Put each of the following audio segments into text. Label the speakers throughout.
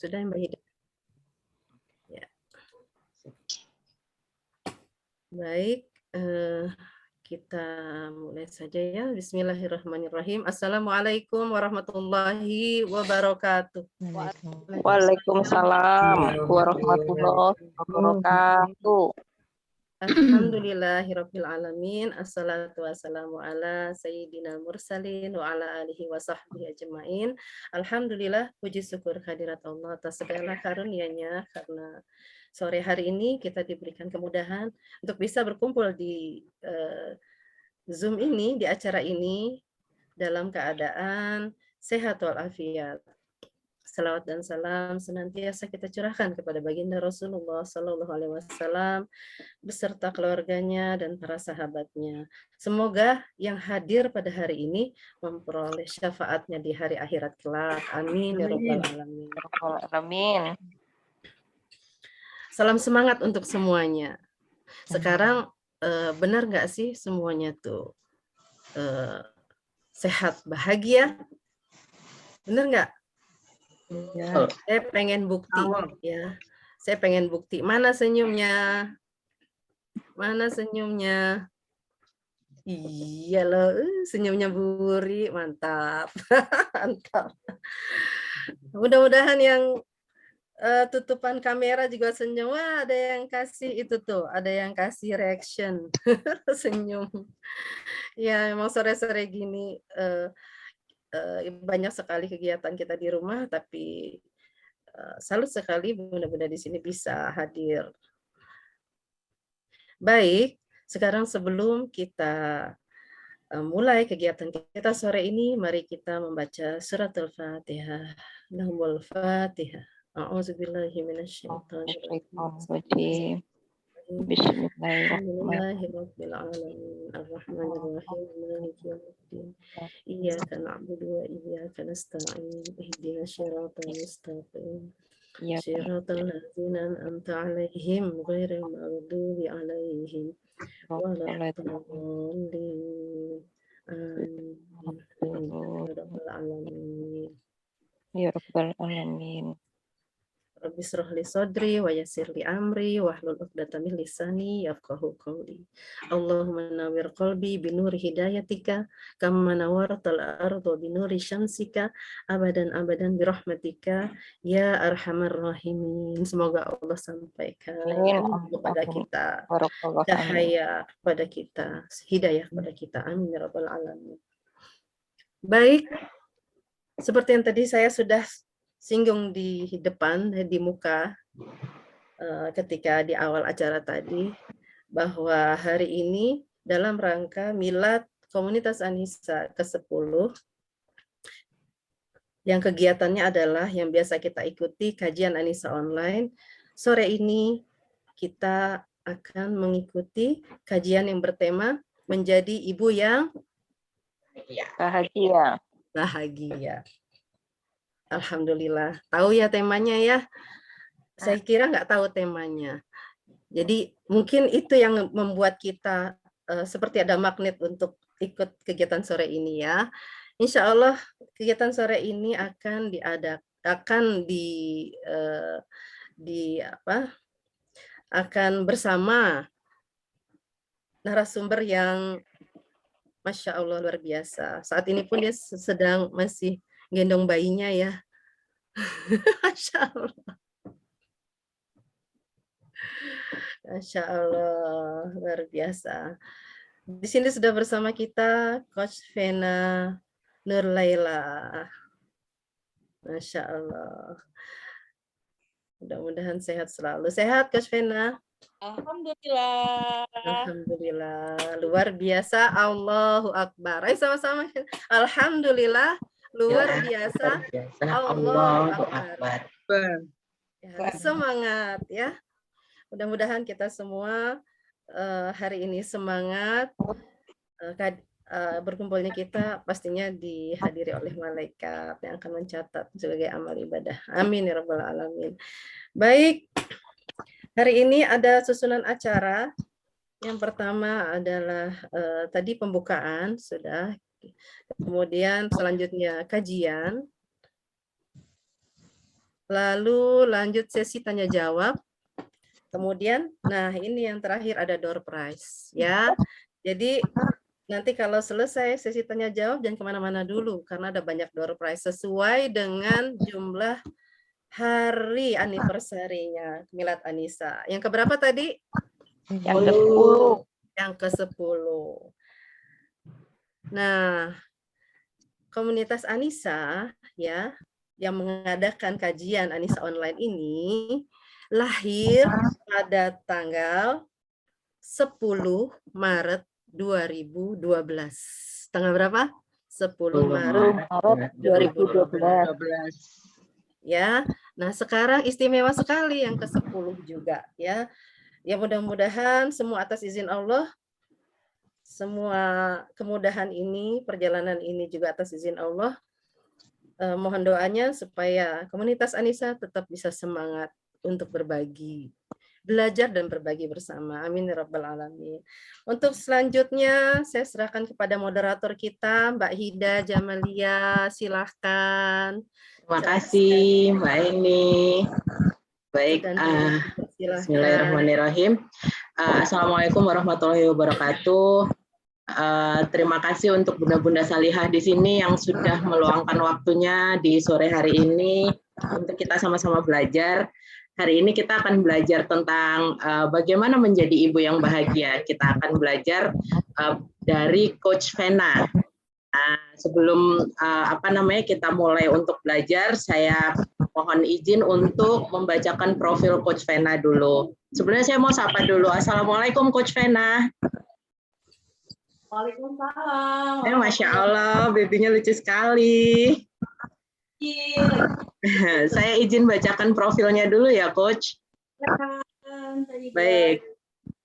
Speaker 1: Sudah Mbak Hida? Ya. Baik, kita mulai saja ya. Bismillahirrahmanirrahim. Assalamualaikum warahmatullahi wabarakatuh.
Speaker 2: Waalaikumsalam warahmatullahi wabarakatuh.
Speaker 1: Alhamdulillahirabbil alamin. Assalatu wassalamu ala sayyidina mursalin wa ala alihi wa sahbihi ajmain. Alhamdulillah, puji syukur kehadirat Allah atas segala karunia-Nya, karena sore hari ini kita diberikan kemudahan untuk bisa berkumpul di Zoom ini, di acara ini dalam keadaan sehat walafiat. Salawat dan salam senantiasa kita curahkan kepada baginda Rasulullah Sallallahu Alaihi Wasallam beserta keluarganya dan para sahabatnya. Semoga yang hadir pada hari ini memperoleh syafaatnya di hari akhirat kelak. Amin ya rabbal alamin.
Speaker 2: Amin.
Speaker 1: Salam semangat untuk semuanya. Sekarang benar nggak sih semuanya tuh sehat bahagia? Benar nggak? Ya, saya pengen bukti ya. Saya pengen bukti. Mana senyumnya? Mana senyumnya? Iya loh, senyumnya Buri, mantap. Mantap. Mudah-mudahan yang tutupan kamera juga senyum. Wah, ada yang kasih itu tuh, ada yang kasih reaction. Senyum. Ya, emang sore-sore gini banyak sekali kegiatan kita di rumah, tapi salut sekali benar-benar di sini bisa hadir. Baik, sekarang sebelum kita mulai kegiatan kita sore ini, mari kita membaca surat Al-Fatihah. Lahumul Fatihah. A'udzubillahi minasyaitonirrajim. Bismillahirrahmanirrahim. Ar-Rahmanir-Rahim. Maliki yaumiddin. Iyyaka na'budu wa iyyaka nasta'in. Ihdinas siratal mustaqim. Siratal ladzina an'amta 'alaihim ghairil maghdubi 'alaihim waladdallin. Amin.
Speaker 2: Ya Rabbal Alamin.
Speaker 1: Rabbi shrah li sadri wa yassir li amri wahlul 'uqdatam min lisani yafqahu qawli. Allahumma nawwir qalbi bi nuri hidayatika kama nawwartal arda bi nuri syamsika abadan bi rahmatika ya arhamar rahimin. Semoga Allah sampaikan kepada kita cahaya, kepada kita hidayah, kepada kita. Amin ya rabbal alamin. Baik, seperti yang tadi saya sudah singgung di depan, di muka ketika di awal acara tadi, bahwa hari ini dalam rangka milad komunitas Anisa ke-10, yang kegiatannya adalah yang biasa kita ikuti kajian Anisa online. Sore ini kita akan mengikuti kajian yang bertema menjadi ibu yang
Speaker 2: bahagia.
Speaker 1: Bahagia. Alhamdulillah. Tahu ya temanya ya? Saya kira nggak tahu temanya. Jadi mungkin itu yang membuat kita seperti ada magnet untuk ikut kegiatan sore ini ya. Insya Allah kegiatan sore ini akan akan bersama narasumber yang Masya Allah luar biasa. Saat ini pun dia sedang masih gendong bayinya ya. Masya Allah. Masya Allah, luar biasa. Di sini sudah bersama kita Coach Vena Nurlaila. Masya Allah. Mudah-mudahan sehat selalu. Sehat Coach Vena?
Speaker 3: Alhamdulillah.
Speaker 1: Alhamdulillah. Luar biasa. Allahu Akbar. Ayo sama-sama. Alhamdulillah. Luar biasa. Allahu Akbar. Ya, semangat ya. Mudah-mudahan kita semua hari ini semangat. Berkumpulnya kita pastinya dihadiri oleh malaikat yang akan mencatat sebagai amal ibadah. Amin ya rabbal alamin. Baik, hari ini ada susunan acara. Yang pertama adalah tadi pembukaan sudah, kemudian selanjutnya kajian, lalu lanjut sesi tanya jawab. Kemudian, nah ini yang terakhir ada door prize ya. Jadi nanti kalau selesai sesi tanya jawab jangan kemana-mana dulu karena ada banyak door prize sesuai dengan jumlah hari anniversary-nya Milad Anissa. Yang keberapa tadi?
Speaker 2: Yang ke-10.
Speaker 1: Yang ke-10. Nah, komunitas Anissa ya yang mengadakan kajian Anissa online ini lahir pada tanggal 10 Maret 2012. Tanggal berapa? 10 Maret
Speaker 2: 2012.
Speaker 1: ya. Nah, sekarang istimewa sekali yang ke-10 juga ya. Ya mudah-mudahan semua atas izin Allah, semua kemudahan ini, perjalanan ini juga atas izin Allah. Mohon doanya supaya komunitas Anissa tetap bisa semangat untuk berbagi, belajar dan berbagi bersama. Amin ya rabbal alamin. Untuk selanjutnya saya serahkan kepada moderator kita, Mbak Hida Jamalia, silahkan.
Speaker 4: Terima kasih Mbak Eni. Baik, bismillahirrahmanirrahim. Assalamualaikum warahmatullahi wabarakatuh. Terima kasih untuk bunda-bunda salihah di sini yang sudah meluangkan waktunya di sore hari ini untuk kita sama-sama belajar. Hari ini kita akan belajar tentang bagaimana menjadi ibu yang bahagia. Kita akan belajar dari Coach Vena. Sebelum kita mulai untuk belajar, saya mohon izin untuk membacakan profil Coach Vena dulu. Sebenarnya saya mau sapa dulu. Assalamualaikum Coach Vena.
Speaker 3: Waalaikumsalam.
Speaker 4: Masya Allah, babynya lucu sekali. Saya izin bacakan profilnya dulu ya, Coach. Baik,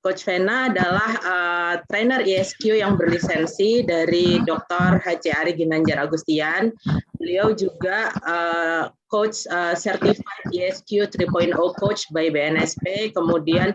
Speaker 4: Coach Vena adalah trainer ISQ yang berlisensi dari Dr. H.C. Ari Ginanjar Agustian. Beliau juga coach certified ISQ 3.0 coach by BNSP, kemudian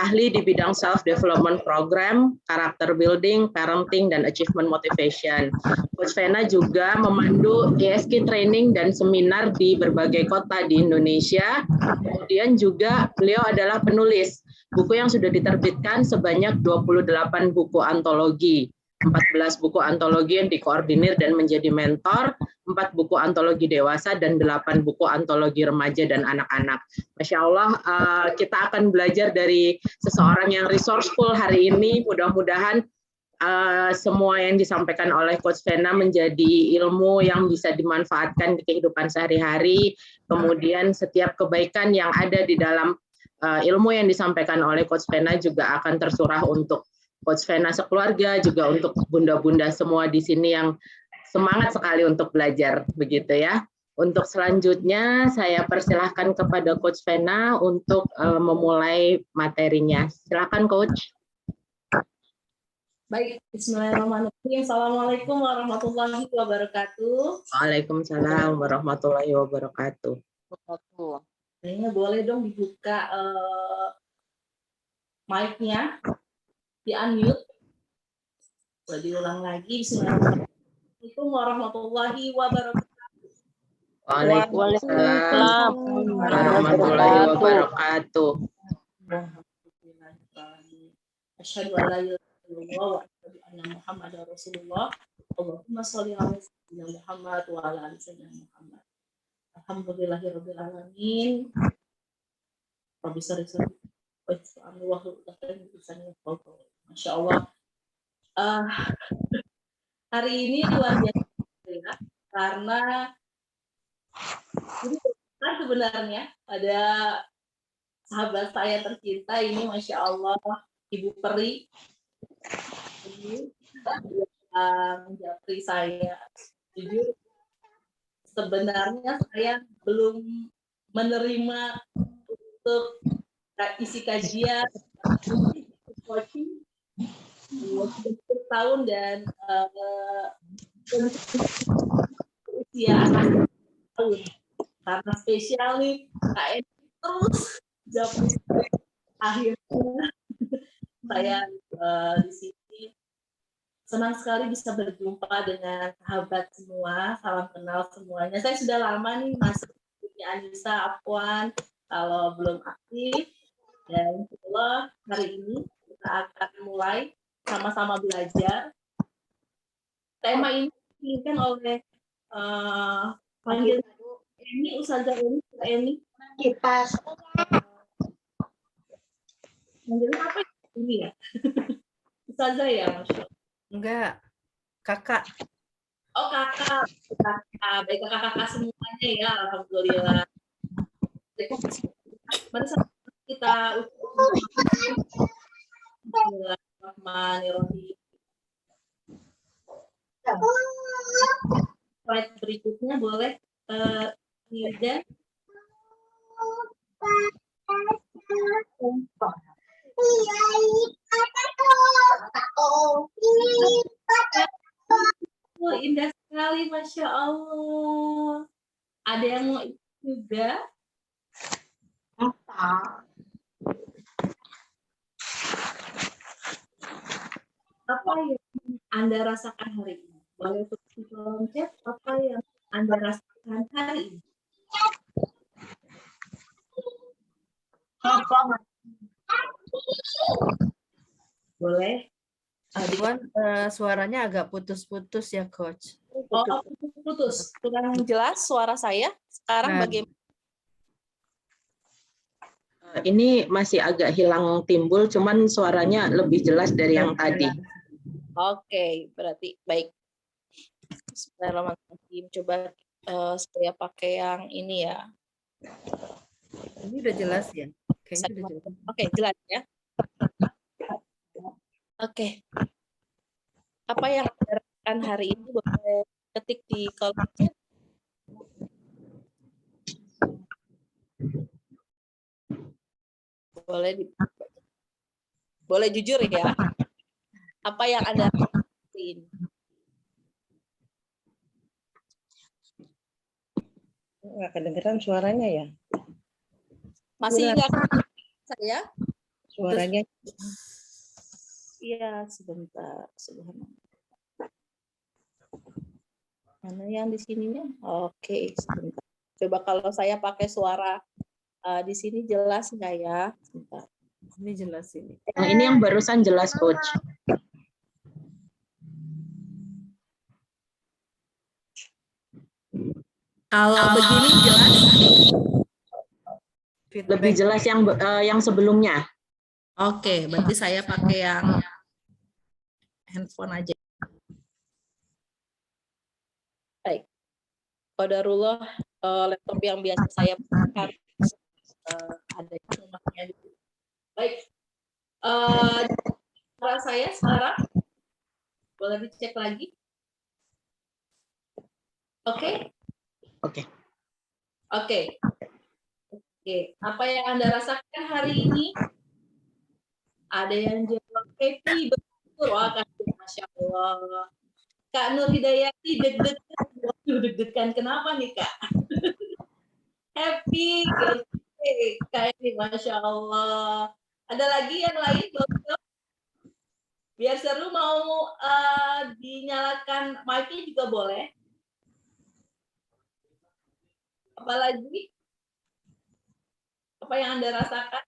Speaker 4: ahli di bidang self development program, character building, parenting, dan achievement motivation. Coach Vena juga memandu ISQ training dan seminar di berbagai kota di Indonesia. Kemudian juga beliau adalah penulis buku yang sudah diterbitkan sebanyak 28 buku antologi. 14 buku antologi yang dikoordinir dan menjadi mentor, 4 buku antologi dewasa, dan 8 buku antologi remaja dan anak-anak. Masya Allah, kita akan belajar dari seseorang yang resourceful hari ini. Mudah-mudahan semua yang disampaikan oleh Coach Vena menjadi ilmu yang bisa dimanfaatkan di kehidupan sehari-hari. Kemudian setiap kebaikan yang ada di dalam ilmu yang disampaikan oleh Coach Vena juga akan tersurah untuk Coach Vena sekeluarga, juga untuk bunda-bunda semua di sini yang semangat sekali untuk belajar, begitu ya. Untuk selanjutnya saya persilahkan kepada Coach Vena untuk memulai materinya. Silakan Coach.
Speaker 3: Baik, bismillahirrahmanirrahim. Assalamualaikum warahmatullahi wabarakatuh.
Speaker 4: Waalaikumsalam warahmatullahi wabarakatuh.
Speaker 3: Kayaknya boleh dong dibuka mic-nya, di-unmute. Boleh diulang lagi. Bismillahirrahmanirrahim warahmatullahi wabarakatuh.
Speaker 4: Waalaikumsalam warahmatullahi wabarakatuh.
Speaker 3: Asyhadu an la ilaha illallah wa asyhadu anna Muhammadar Rasulullah. Allahumma sholli ala sayyidina Muhammad wa ala ali sayyidina Muhammad. Alhamdulillahirabbil alamin. Rabbi sholli Masya Allah. Hari ini luar biasa karena ini sebenarnya ada sahabat saya tercinta ini, Masya Allah, Ibu Peri. Ini menjapri saya. Jujur, sebenarnya saya belum menerima untuk isi kajian coaching 10 tahun dan usia anak tahun karena spesial nih KN terus japri. Akhirnya saya di sini senang sekali bisa berjumpa dengan sahabat semua, salam kenal semuanya. Saya sudah lama nih masuk Anissa, Afwan, kalau belum aktif. Dan insyaallah hari ini kita akan mulai sama-sama belajar. Tema ini diinginkan oleh panggil ini Ustazah Eni.
Speaker 2: Kipas.
Speaker 3: Panggilnya apa ini ya? Ustazah ya, Masya Allah.
Speaker 1: Enggak, kakak.
Speaker 3: Oh kakak, baik kakak-kakak semuanya ya, alhamdulillah. Mari kita Bismillahirrahmanirrahim. Slide berikutnya boleh Hilda. Oh, indah sekali, Masya Allah. Ada yang mau ikut juga? Apa yang Anda rasakan hari ini? Boleh tulis di kolom chat apa yang Anda rasakan hari ini? Boleh.
Speaker 1: Afwan, suaranya agak putus-putus ya, Coach.
Speaker 3: Oh, putus. Kurang jelas suara saya. Sekarang
Speaker 1: Nah.
Speaker 3: bagaimana?
Speaker 4: Ini masih agak hilang timbul, cuman suaranya lebih jelas dari yang tadi.
Speaker 3: Oke, berarti baik. Bismillahirrahmanirrahim. Coba saya pakai yang ini ya.
Speaker 1: Ini udah jelas ya? Kayaknya udah jelas.
Speaker 3: Oke, jelas ya. Oke. Apa yang Anda rasakan hari ini boleh ketik di kolom chat. Boleh jujur ya. Apa yang Anda rasakan hari ini?
Speaker 2: Nggak kedengeran suaranya ya?
Speaker 3: Masih nggak saya?
Speaker 2: Suaranya
Speaker 3: Iya, sebentar. Subhanallah. Mana yang di sininya? Oke, sebentar. Coba kalau saya pakai suara di sini jelas nggak ya? Sebentar.
Speaker 1: Ini jelas ini.
Speaker 4: Nah, ini yang barusan jelas, Coach.
Speaker 3: Kalau begini jelas?
Speaker 4: Lebih jelas yang sebelumnya.
Speaker 3: Oke, berarti saya pakai yang handphone aja. Baik. Qadarullah, laptop yang biasa saya pakai ada di rumahnya. Baik. Suara saya sekarang boleh dicek lagi. Oke?
Speaker 4: Oke.
Speaker 3: Oke. Oke. Apa yang Anda rasakan hari ini? Ada yang jawab happy, betul. Wah, Masya Allah. Kak Nur Hidayati deg-degan. Waduh, deg-degan. Kenapa nih, Kak? Happy. Oke. Kak ini, Masya Allah. Ada lagi yang lain, Dokter? Biar seru mau dinyalakan mic-nya juga boleh. Apalagi? Apa yang Anda rasakan?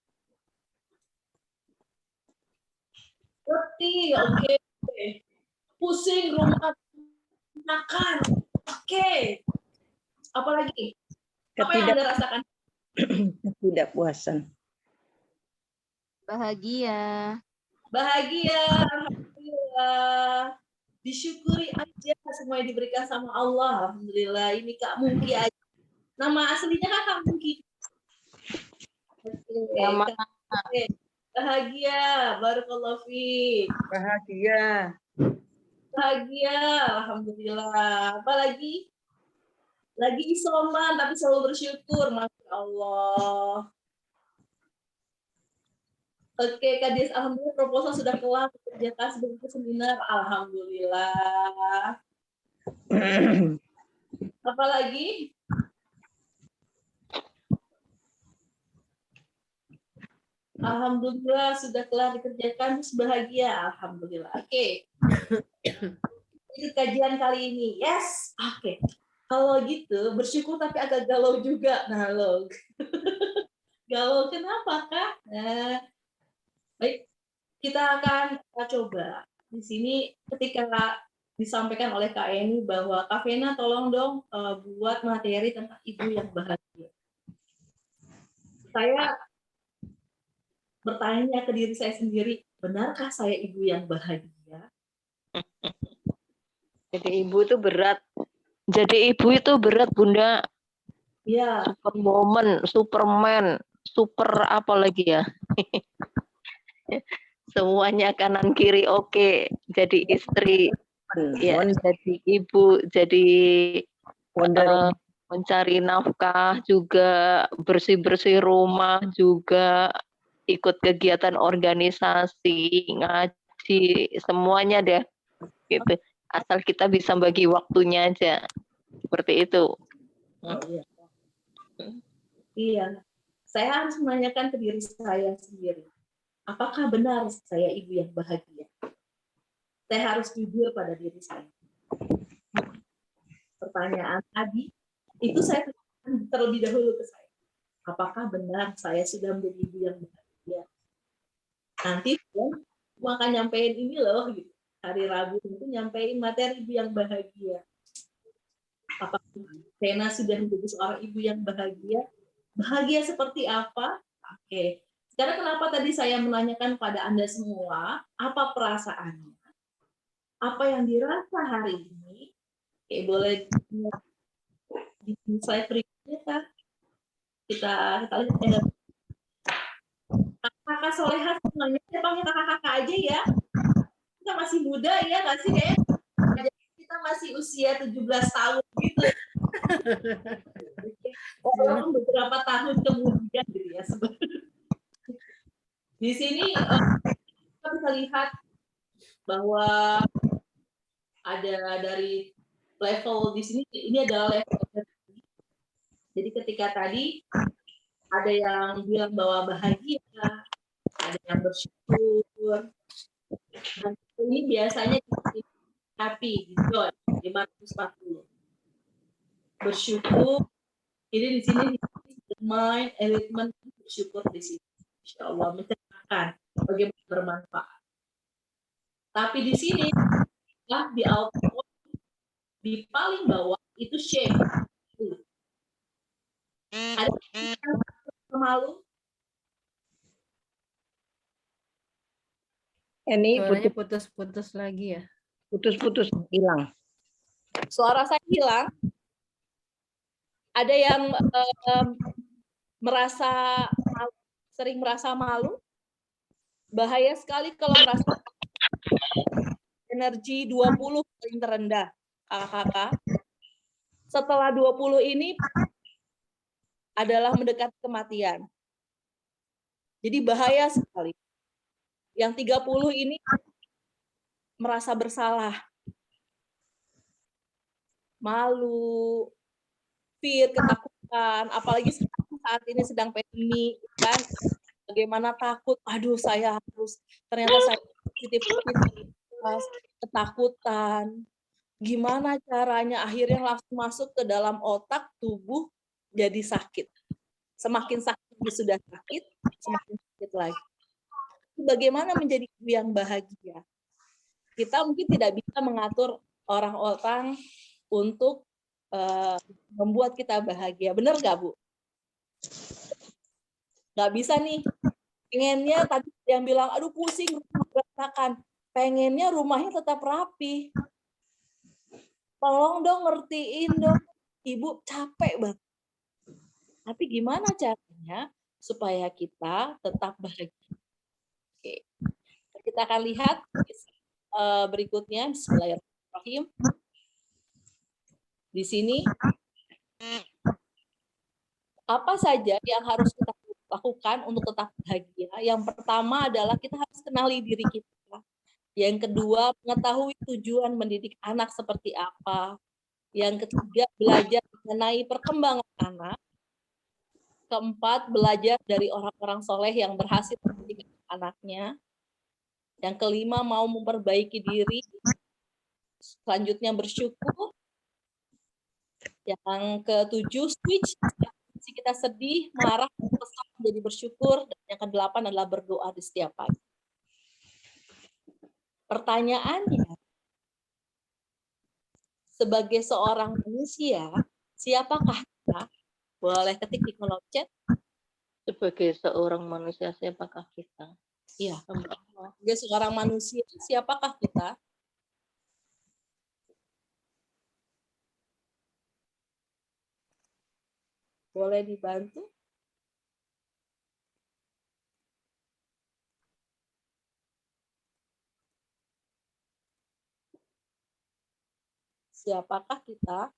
Speaker 3: Letih, oke. Pusing, rumah makan. Oke. Apalagi? Apa yang Anda rasakan?
Speaker 2: ketidakpuasan.
Speaker 5: Bahagia.
Speaker 3: Bahagia, alhamdulillah. Disyukuri aja semua yang diberikan sama Allah. Alhamdulillah. Ini Kak Mungki aja. Nama aslinya kan Kak Mungki. Oke. Bahagia, barakallahu fiik.
Speaker 2: Bahagia.
Speaker 3: Bahagia, alhamdulillah. Apa lagi? Lagi isoman tapi selalu bersyukur, masya Allah. Oke, Kak Dias, alhamdulillah proposal sudah kelar, kerjakan sebagai seminar, alhamdulillah. Apa lagi? Alhamdulillah sudah kelar dikerjakan, bahagia, alhamdulillah. Oke. Ini kajian kali ini, yes. Oke. Kalau gitu bersyukur tapi agak galau juga. Nah, lo galau kenapa, Kak? Nah, baik, kita akan coba di sini ketika disampaikan oleh Kak Eni bahwa Kak Vena tolong dong buat materi tentang ibu yang bahagia. Saya bertanya ke diri saya sendiri, benarkah saya ibu yang bahagia?
Speaker 2: Jadi ibu itu berat.
Speaker 5: Jadi ibu itu berat, Bunda.
Speaker 3: Ya,
Speaker 5: Superwoman, Superman, super apa lagi ya? Semuanya kanan kiri oke. Jadi istri, ya, jadi ibu, jadi mencari nafkah juga, bersih-bersih rumah juga, ikut kegiatan organisasi, ngaji, semuanya deh. Gitu. Asal kita bisa bagi waktunya aja. Seperti itu.
Speaker 3: Iya. Saya harus menanyakan ke diri saya sendiri. Apakah benar saya ibu yang bahagia? Saya harus jujur pada diri saya. Pertanyaan tadi, itu saya tanyakan terlebih dahulu ke saya. Apakah benar saya sudah menjadi ibu yang bahagia? Nanti aku akan nyampein ini loh, gitu. Hari Rabu itu nyampein materi ibu yang bahagia. Apakah Vena sudah menjadi seorang ibu yang bahagia? Bahagia seperti apa? Oke. Sekarang kenapa tadi saya menanyakan pada Anda semua, apa perasaannya? Apa yang dirasa hari ini? Oke, boleh di slide berikutnya, Kak. Kita lihat. Kakak Soleha sebenarnya saya panggil kakak-kakak aja ya. Kita masih muda ya, nggak sih? Kita masih usia 17 tahun gitu. Walaupun beberapa tahun kemudian gitu ya sebenarnya. Di sini kita bisa lihat bahwa ada dari level di sini, ini adalah level. Jadi ketika tadi ada yang bilang bahwa bahagia, ada yang bersyukur, dan ini biasanya happy gitu, 540. Bersyukur, ini di sini mind, enlightenment, bersyukur di sini. Insya Allah mencerahkan, bagaimana bermanfaat. Tapi di sini di output di paling bawah itu shame. Ada yang malu?
Speaker 2: Ini
Speaker 1: Suaranya putus-putus lagi ya.
Speaker 2: putus-putus hilang.
Speaker 3: Suara saya hilang. Ada yang sering merasa malu. Bahaya sekali kalau merasa energi 20 paling terendah, kakak-kakak. Setelah 20 ini adalah mendekati kematian. Jadi bahaya sekali. Yang 30 ini merasa bersalah. Malu, fear, ketakutan, apalagi saat ini sedang pandemi, kan? Bagaimana takut, aduh saya harus, ternyata saya positif, ketakutan. Gimana caranya akhirnya langsung masuk ke dalam otak, tubuh, jadi sakit. Semakin sakit sudah sakit, semakin sakit lagi. Bagaimana menjadi ibu yang bahagia? Kita mungkin tidak bisa mengatur orang-orang untuk membuat kita bahagia. Benar nggak, Bu? Nggak bisa nih. Pengennya tadi yang bilang, aduh pusing, berantakan. Pengennya rumahnya tetap rapi. Tolong dong ngertiin dong, Ibu capek banget. Tapi gimana caranya supaya kita tetap bahagia? Oke. Kita akan lihat berikutnya. Bismillahirrahmanirrahim. Di sini apa saja yang harus kita lakukan untuk tetap bahagia? Yang pertama adalah kita harus kenali diri kita. Yang kedua, mengetahui tujuan mendidik anak seperti apa. Yang ketiga, belajar mengenai perkembangan anak. Keempat, belajar dari orang-orang soleh yang berhasil mendidik anaknya. Yang kelima, mau memperbaiki diri. Selanjutnya, bersyukur. Yang ke-7, switch. Kita sedih, marah, kesal, menjadi bersyukur. Dan yang ke-8 adalah berdoa di setiap pagi. Pertanyaannya, sebagai seorang manusia, siapakah kita? Boleh ketik di kolom chat.
Speaker 5: Sebagai seorang manusia, siapakah kita?
Speaker 3: Iya. Sebagai seorang manusia, siapakah kita? Boleh dibantu? Siapakah kita?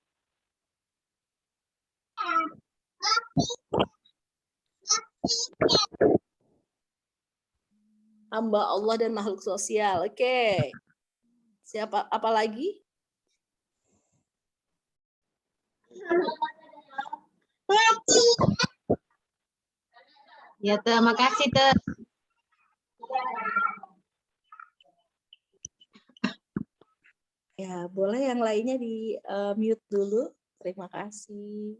Speaker 3: Hamba Allah dan makhluk sosial. Oke. Siapa apa lagi?
Speaker 2: Ya, terima kasih, Teh.
Speaker 3: Ya, boleh yang lainnya di mute dulu. Terima kasih.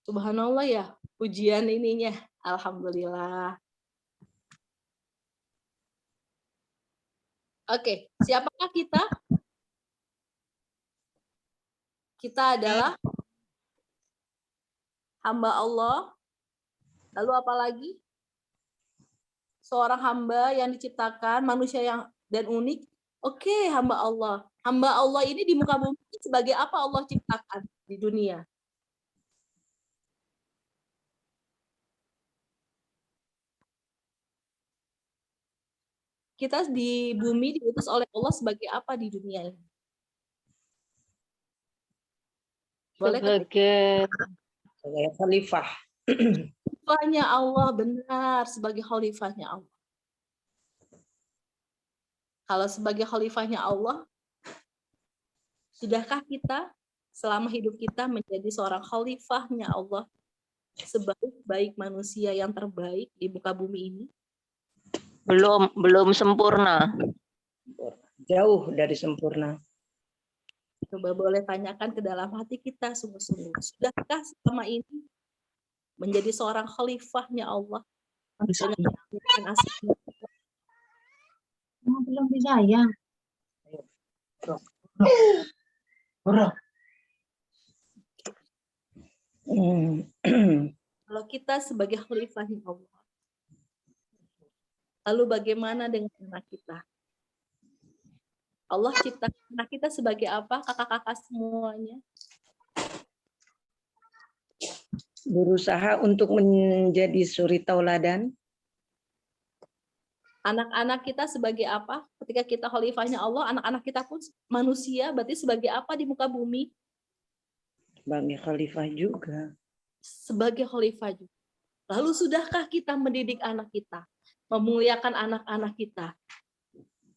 Speaker 3: Subhanallah ya, pujian ininya. Alhamdulillah. Oke, siapakah kita? Kita adalah hamba Allah. Lalu apa lagi? Seorang hamba yang diciptakan, manusia yang dan unik. Oke, hamba Allah. Hamba Allah ini di muka bumi sebagai apa Allah ciptakan di dunia? Kita di bumi diutus oleh Allah sebagai apa di dunia ini? Boleh
Speaker 5: Sebagai
Speaker 2: Khalifah.
Speaker 3: khalifahnya Allah, benar, sebagai khalifahnya Allah. Kalau sebagai khalifahnya Allah, sudahkah kita selama hidup kita menjadi seorang khalifahnya Allah, sebaik-baik manusia yang terbaik di muka bumi ini?
Speaker 5: belum sempurna.
Speaker 2: Jauh dari sempurna.
Speaker 3: Coba boleh tanyakan ke dalam hati kita sungguh-sungguh. Sudahkah selama ini menjadi seorang khalifahnya Allah? Dengan aslinya?
Speaker 2: Belum bisa ya.
Speaker 3: Kalau kita sebagai khalifahnya Allah, lalu bagaimana dengan anak kita? Allah ciptakan anak kita sebagai apa? Kakak-kakak semuanya.
Speaker 2: Berusaha untuk menjadi suri tauladan.
Speaker 3: Anak-anak kita sebagai apa? Ketika kita khalifahnya Allah, anak-anak kita pun manusia, berarti sebagai apa di muka bumi?
Speaker 2: Sebagai khalifah juga.
Speaker 3: Sebagai khalifah juga. Lalu sudahkah kita mendidik anak kita? Memuliakan anak-anak kita?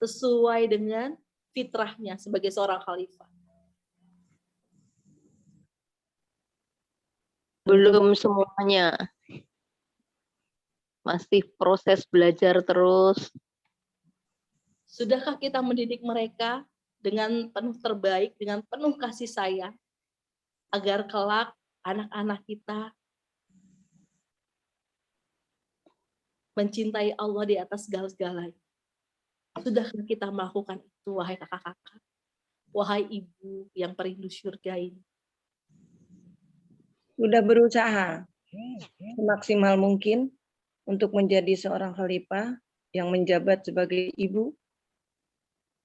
Speaker 3: Sesuai dengan fitrahnya sebagai seorang khalifah?
Speaker 5: Belum semuanya. Masih proses belajar terus.
Speaker 3: Sudahkah kita mendidik mereka dengan penuh terbaik, dengan penuh kasih sayang, agar kelak anak-anak kita mencintai Allah di atas segala-galanya? Sudahkah kita melakukan itu, wahai kakak-kakak, wahai ibu yang perindu surga ini?
Speaker 2: Sudah berusaha semaksimal mungkin untuk menjadi seorang khalifah yang menjabat sebagai ibu,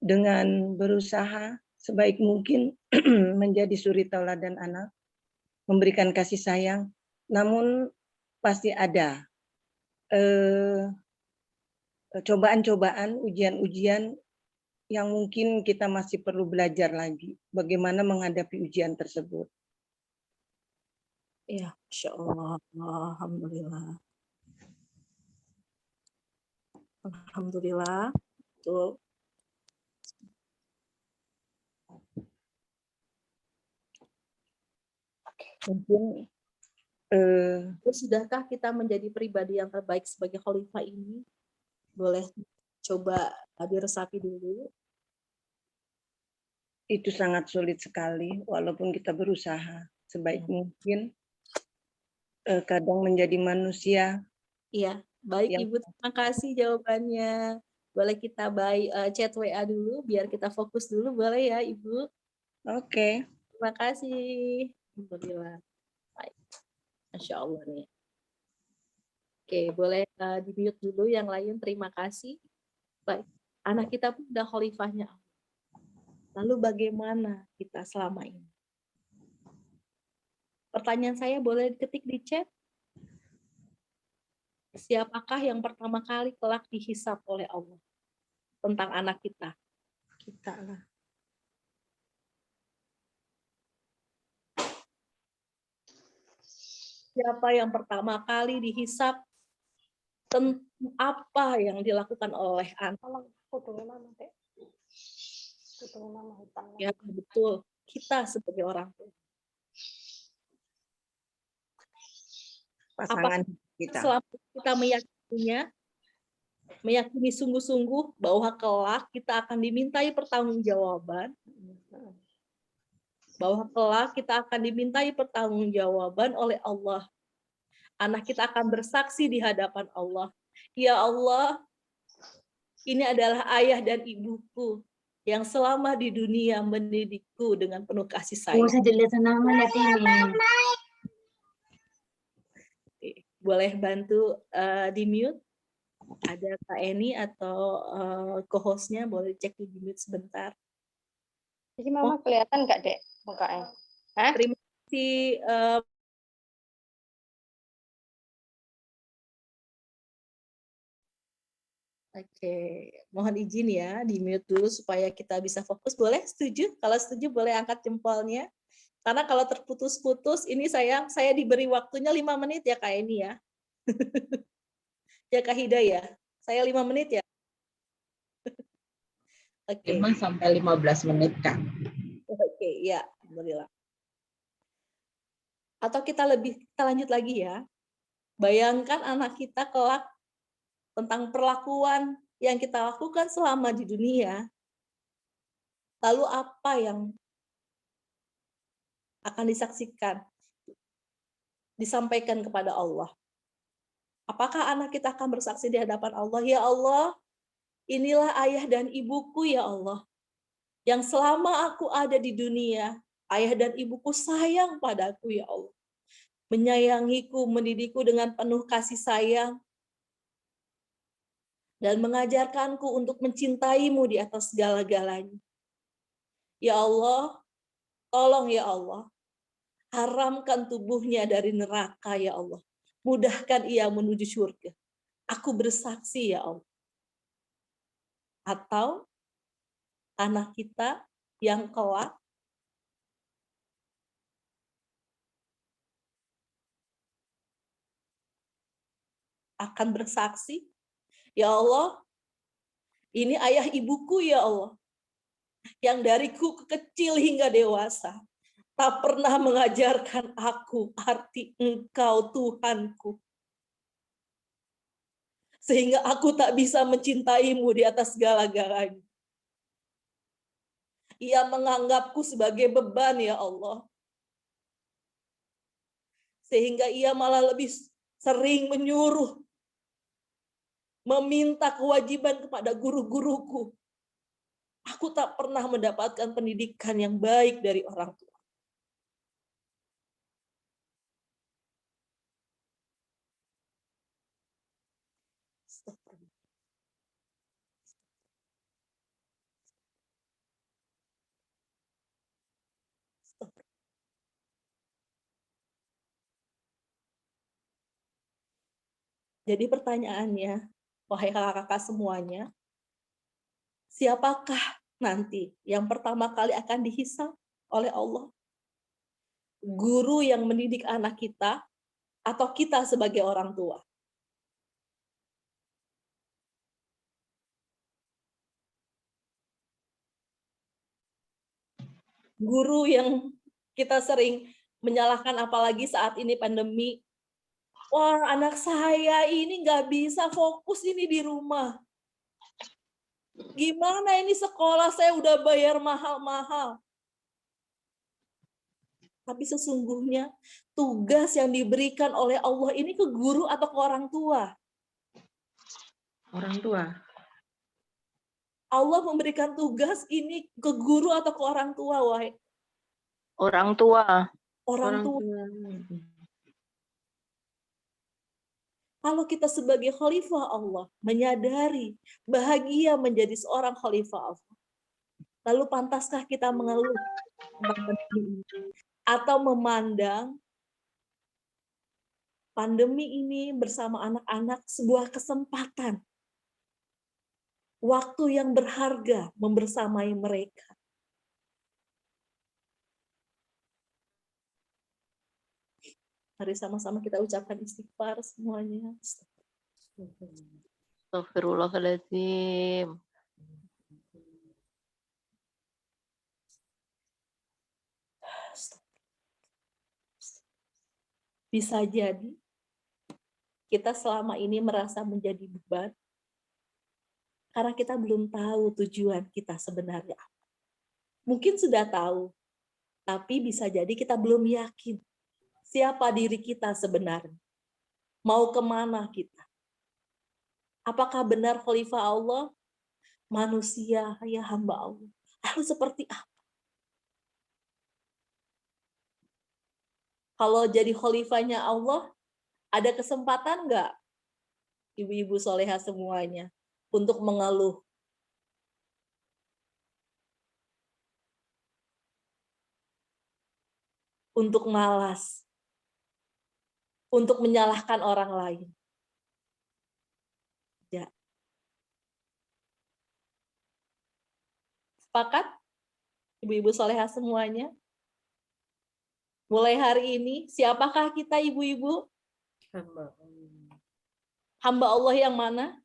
Speaker 2: dengan berusaha sebaik mungkin menjadi suri tauladan anak, memberikan kasih sayang, namun pasti ada cobaan-cobaan, ujian-ujian yang mungkin kita masih perlu belajar lagi bagaimana menghadapi ujian tersebut.
Speaker 3: Ya, Masya Allah. Alhamdulillah. Alhamdulillah. Betul.
Speaker 2: Mungkin
Speaker 3: Sudahkah kita menjadi pribadi yang terbaik sebagai khalifah ini? Boleh coba diresapi dulu.
Speaker 2: itu sangat sulit sekali, walaupun kita berusaha sebaik mungkin. Kadang menjadi manusia.
Speaker 3: Iya, baik
Speaker 2: yang
Speaker 3: Ibu, terima kasih jawabannya. Boleh kita chat WA dulu, biar kita fokus dulu, boleh ya Ibu?
Speaker 2: Oke.
Speaker 3: Terima kasih. Alhamdulillah. Baik. Masya Allah nih. Oke, boleh di-mute dulu yang lain, terima kasih. Baik, anak kita pun udah khalifahnya. Lalu bagaimana kita selama ini? Pertanyaan saya boleh diketik di chat. Siapakah yang pertama kali kelak dihisap oleh Allah tentang anak kita? Kita lah. Siapa yang pertama kali dihisap tentang apa yang dilakukan oleh anak? Ya, betul. Kita sebagai orang tua.
Speaker 2: Pasangan kita.
Speaker 3: Selama kita meyakini sungguh-sungguh bahwa kelak kita akan dimintai pertanggungjawaban, oleh Allah. Anak kita akan bersaksi di hadapan Allah. Ya Allah, ini adalah ayah dan ibuku yang selama di dunia mendidikku dengan penuh kasih sayang. Boleh bantu di-mute? Ada Kak Eni atau co-hostnya, boleh cek di mute sebentar.
Speaker 6: Jadi Mama kelihatan nggak, Dek, mukanya? Hah?
Speaker 3: Terima kasih. Oke, mohon izin ya, di mute dulu supaya kita bisa fokus. Boleh setuju? Kalau setuju boleh angkat jempolnya. Karena kalau terputus-putus, ini saya diberi waktunya 5 menit ya Kak Eni ya. Ya Kak Hidayah, saya 5 menit ya. Oke.
Speaker 4: 5 sampai 15 menit, Kak.
Speaker 3: Oke, ya, alhamdulillah. Atau kita lanjut lagi ya. Bayangkan anak kita kelak tentang perlakuan yang kita lakukan selama di dunia. Lalu apa yang akan disampaikan kepada Allah? Apakah anak kita akan bersaksi di hadapan Allah? Ya Allah, inilah ayah dan ibuku ya Allah. Yang selama aku ada di dunia, ayah dan ibuku sayang padaku ya Allah. Menyayangiku, mendidikku dengan penuh kasih sayang. Dan mengajarkanku untuk mencintaimu di atas segala-galanya. Ya Allah, tolong ya Allah, haramkan tubuhnya dari neraka ya Allah. Mudahkan ia menuju surga. Aku bersaksi ya Allah. Atau anak kita yang kelak akan bersaksi, ya Allah, ini ayah ibuku ya Allah, yang dariku kecil hingga dewasa, tak pernah mengajarkan aku arti Engkau Tuhanku. Sehingga aku tak bisa mencintaimu di atas segala-galanya. Ia menganggapku sebagai beban ya Allah. Sehingga ia malah lebih sering menyuruh, meminta kewajiban kepada guru-guruku. Aku tak pernah mendapatkan pendidikan yang baik dari orang tua. Jadi pertanyaannya, wahai kakak-kakak semuanya, siapakah nanti yang pertama kali akan dihisab oleh Allah? Guru yang mendidik anak kita atau kita sebagai orang tua? Guru yang kita sering menyalahkan, apalagi saat ini pandemi. Wah, anak saya ini nggak bisa fokus ini di rumah. Gimana ini sekolah saya udah bayar mahal-mahal. Tapi sesungguhnya tugas yang diberikan oleh Allah ini ke guru atau ke orang tua?
Speaker 4: Orang tua.
Speaker 3: Allah memberikan tugas ini ke guru atau ke orang tua, wahai?
Speaker 5: Orang tua.
Speaker 3: Orang tua. Kalau kita sebagai khalifah Allah menyadari bahagia menjadi seorang khalifah Allah, lalu pantaskah kita mengeluh atau memandang pandemi ini bersama anak-anak sebuah kesempatan, waktu yang berharga membersamai mereka? Mari sama-sama kita ucapkan istighfar semuanya.
Speaker 5: Astagfirullahaladzim.
Speaker 3: Bisa jadi kita selama ini merasa menjadi beban karena kita belum tahu tujuan kita sebenarnya apa. Mungkin sudah tahu, tapi bisa jadi kita belum yakin siapa diri kita sebenarnya. Mau kemana kita? Apakah benar khalifah Allah? Manusia, ya hamba Allah. Lalu seperti apa? Kalau jadi khalifahnya Allah, ada kesempatan nggak ibu-ibu soleha semuanya untuk mengeluh? Untuk malas? Untuk menyalahkan orang lain? Ya. Sepakat? Ibu-ibu soleha semuanya? Mulai hari ini, siapakah kita ibu-ibu?
Speaker 1: Hamba
Speaker 3: Hamba Allah yang mana?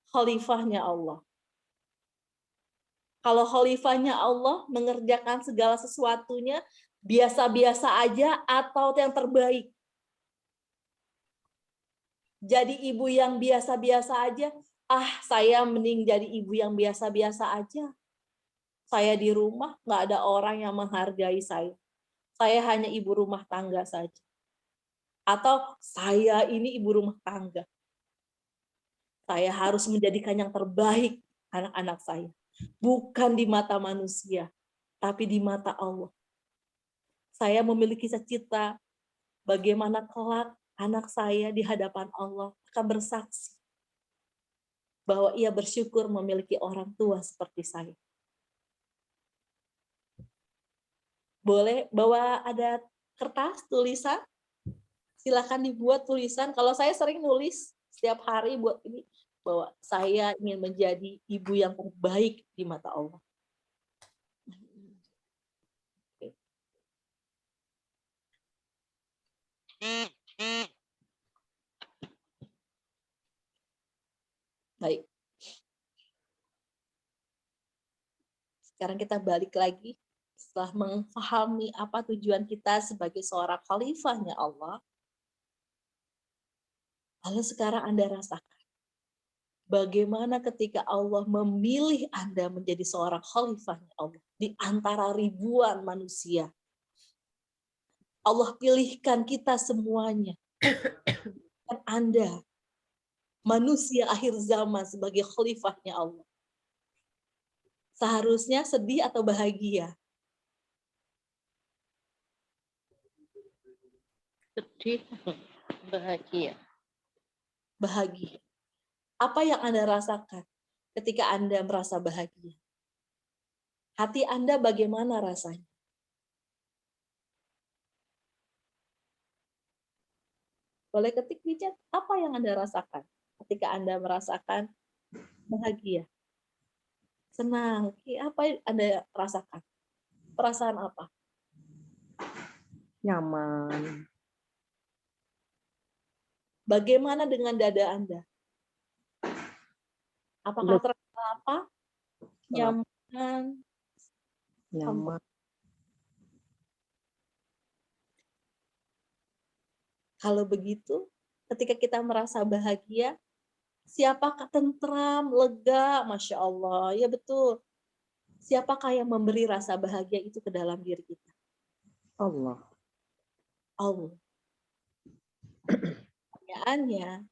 Speaker 3: Khalifahnya Allah. Kalau khalifahnya Allah mengerjakan segala sesuatunya biasa-biasa aja atau yang terbaik. Jadi ibu yang biasa-biasa aja, saya mending jadi ibu yang biasa-biasa aja. Saya di rumah, nggak ada orang yang menghargai saya. Saya hanya ibu rumah tangga saja. Atau saya ini ibu rumah tangga. Saya harus menjadikan yang terbaik anak-anak saya. Bukan di mata manusia, tapi di mata Allah. Saya memiliki cita-cita bagaimana kelak anak saya di hadapan Allah akan bersaksi bahwa ia bersyukur memiliki orang tua seperti saya. Boleh bawa ada kertas, tulisan? Silakan dibuat tulisan. Kalau saya sering nulis setiap hari buat ini, bahwa saya ingin menjadi ibu yang terbaik di mata Allah. Baik. Sekarang kita balik lagi setelah memahami apa tujuan kita sebagai seorang khalifahnya Allah. Lalu sekarang Anda rasakan bagaimana ketika Allah memilih Anda menjadi seorang khalifahnya Allah di antara ribuan manusia. Allah pilihkan kita semuanya. Dan Anda manusia akhir zaman sebagai khalifahnya Allah. Seharusnya sedih atau bahagia?
Speaker 5: Sedih, bahagia.
Speaker 3: Bahagia. Apa yang Anda rasakan ketika Anda merasa bahagia? Hati Anda bagaimana rasanya? Boleh ketik di chat, apa yang Anda rasakan ketika Anda merasakan bahagia, senang? Apa yang Anda rasakan? Perasaan apa?
Speaker 7: Nyaman.
Speaker 3: Bagaimana dengan dada Anda? Apakah terasa apa? Nyaman?
Speaker 7: Nyaman.
Speaker 3: Kalau begitu, ketika kita merasa bahagia, siapakah tentram, lega, Masya Allah, ya betul. Siapakah yang memberi rasa bahagia itu ke dalam diri kita?
Speaker 7: Allah.
Speaker 3: Allah. Pertanyaannya,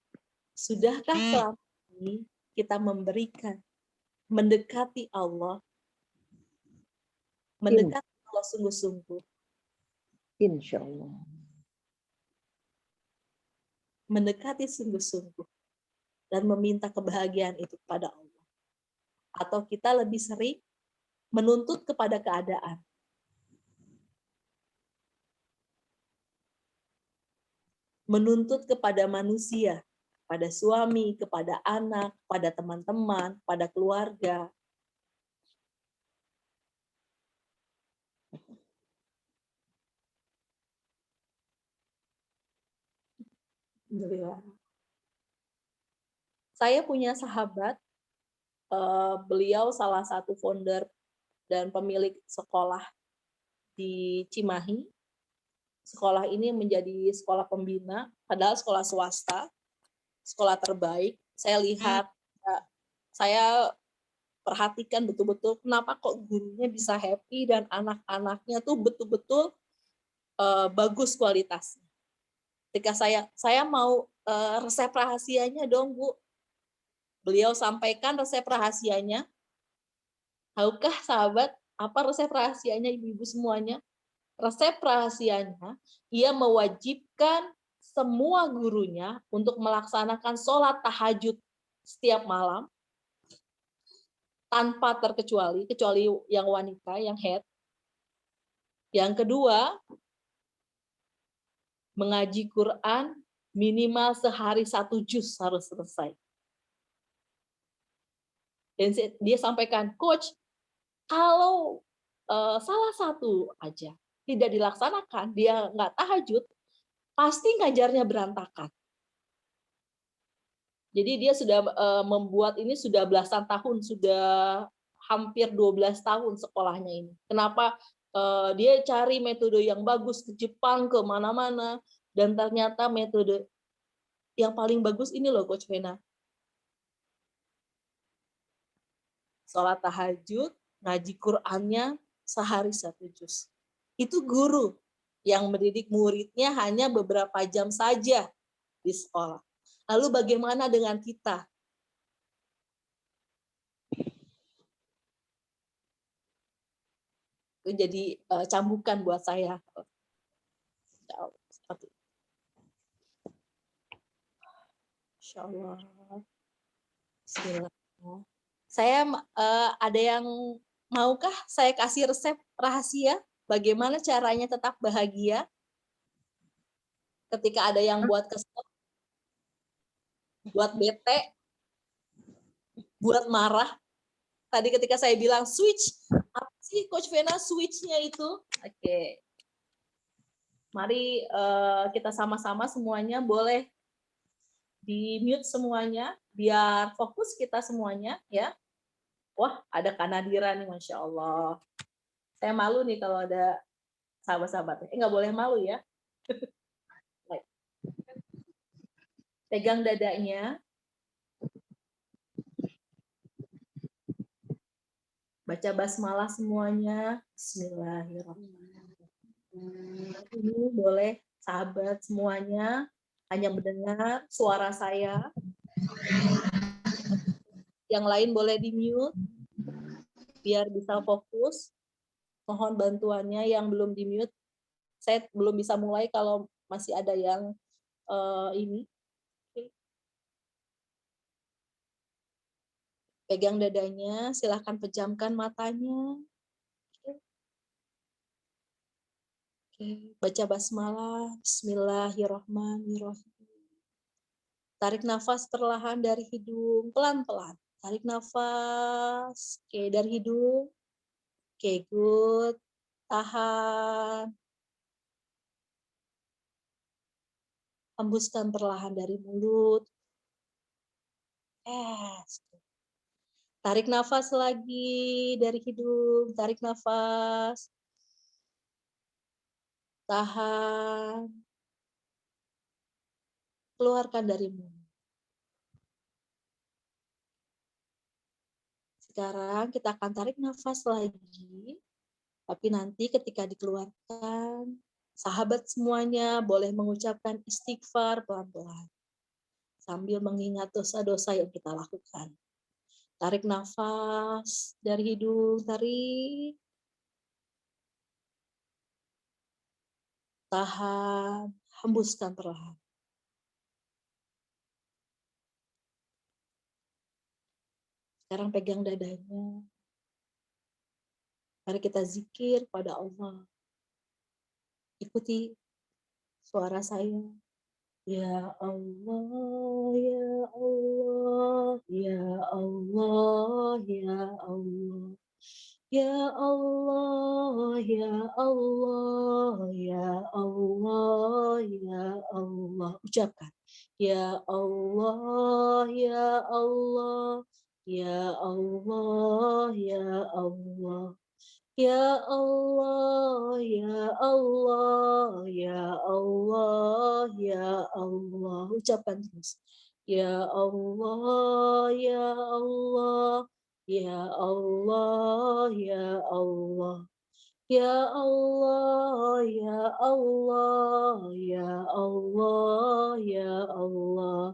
Speaker 3: sudahkah selama ini kita mendekati Allah sungguh-sungguh?
Speaker 7: Insya Allah.
Speaker 3: Mendekati sungguh-sungguh dan meminta kebahagiaan itu kepada Allah. Atau kita lebih sering menuntut kepada keadaan. Menuntut kepada manusia, pada suami, kepada anak, pada teman-teman, pada keluarga. Saya punya sahabat, beliau salah satu founder dan pemilik sekolah di Cimahi. Sekolah ini menjadi sekolah pembina, padahal sekolah swasta, sekolah terbaik. Saya lihat, saya perhatikan betul-betul kenapa kok gurunya bisa happy dan anak-anaknya tuh betul-betul bagus kualitasnya. Ketika saya mau resep rahasianya dong, Bu. Beliau sampaikan resep rahasianya. Tahukah sahabat apa resep rahasianya ibu-ibu semuanya? Resep rahasianya, ia mewajibkan semua gurunya untuk melaksanakan sholat tahajud setiap malam tanpa terkecuali, kecuali yang wanita, yang head. Yang kedua, mengaji Quran minimal sehari 1 juz harus selesai. Dan dia sampaikan, Coach, kalau salah satu aja tidak dilaksanakan, dia nggak tahajud, pasti ngajarnya berantakan. Jadi dia sudah membuat ini sudah belasan tahun, sudah hampir 12 tahun sekolahnya ini. Kenapa? Dia cari metode yang bagus ke Jepang, ke mana-mana, dan ternyata metode yang paling bagus ini loh, Coach Vena. Sholat tahajud, ngaji Qur'annya sehari 1 juz. Itu guru yang mendidik muridnya hanya beberapa jam saja di sekolah. Lalu bagaimana dengan kita? Itu jadi cambukan buat saya. Insya Allah. Bismillah. Saya ada yang maukah saya kasih resep rahasia bagaimana caranya tetap bahagia ketika ada yang buat kesel, buat bete, buat marah. Tadi ketika saya bilang switch, apa sih Coach Vena switch-nya itu? Oke. Mari kita sama-sama semuanya boleh di-mute semuanya biar fokus kita semuanya ya. Wah, ada Kanadira nih, Masya Allah. Saya malu nih kalau ada sahabat-sahabatnya. Nggak boleh malu ya. Pegang dadanya. Baca basmalah semuanya. Bismillahirrahmanirrahim. Ini boleh sahabat semuanya hanya mendengar suara saya. Yang lain boleh di-mute biar bisa fokus. Mohon bantuannya yang belum di-mute. Saya belum bisa mulai kalau masih ada yang ini. Pegang dadanya, silahkan pejamkan matanya. Oke. Baca basmalah. Bismillahirrahmanirrahim. Tarik nafas perlahan dari hidung, pelan-pelan. Tarik nafas, oke, dari hidung. Oke, good. Tahan. Hembuskan perlahan dari mulut. Yes. Tarik nafas lagi dari hidung. Tarik nafas. Tahan. Keluarkan dari mulut. Sekarang kita akan tarik nafas lagi. Tapi nanti ketika dikeluarkan, sahabat semuanya boleh mengucapkan istighfar pelan-pelan. Sambil mengingat dosa-dosa yang kita lakukan. Tarik nafas dari hidung, tarik. Tahan, hembuskan perlahan. Sekarang pegang dadanya. Mari kita zikir pada Allah. Ikuti suara saya. Ya Allah, ya Allah, ya Allah, ya Allah. Ya Allah, ya Allah, ya Allah, ya Allah. Ucapkan. Ya Allah, ya Allah, ya Allah, ya Allah. Ya Allah, ya Allah, ya Allah, ya Allah. Ucapkan terus. Ya Allah, ya Allah, ya Allah, ya Allah. Ya Allah, ya Allah, ya Allah, ya Allah.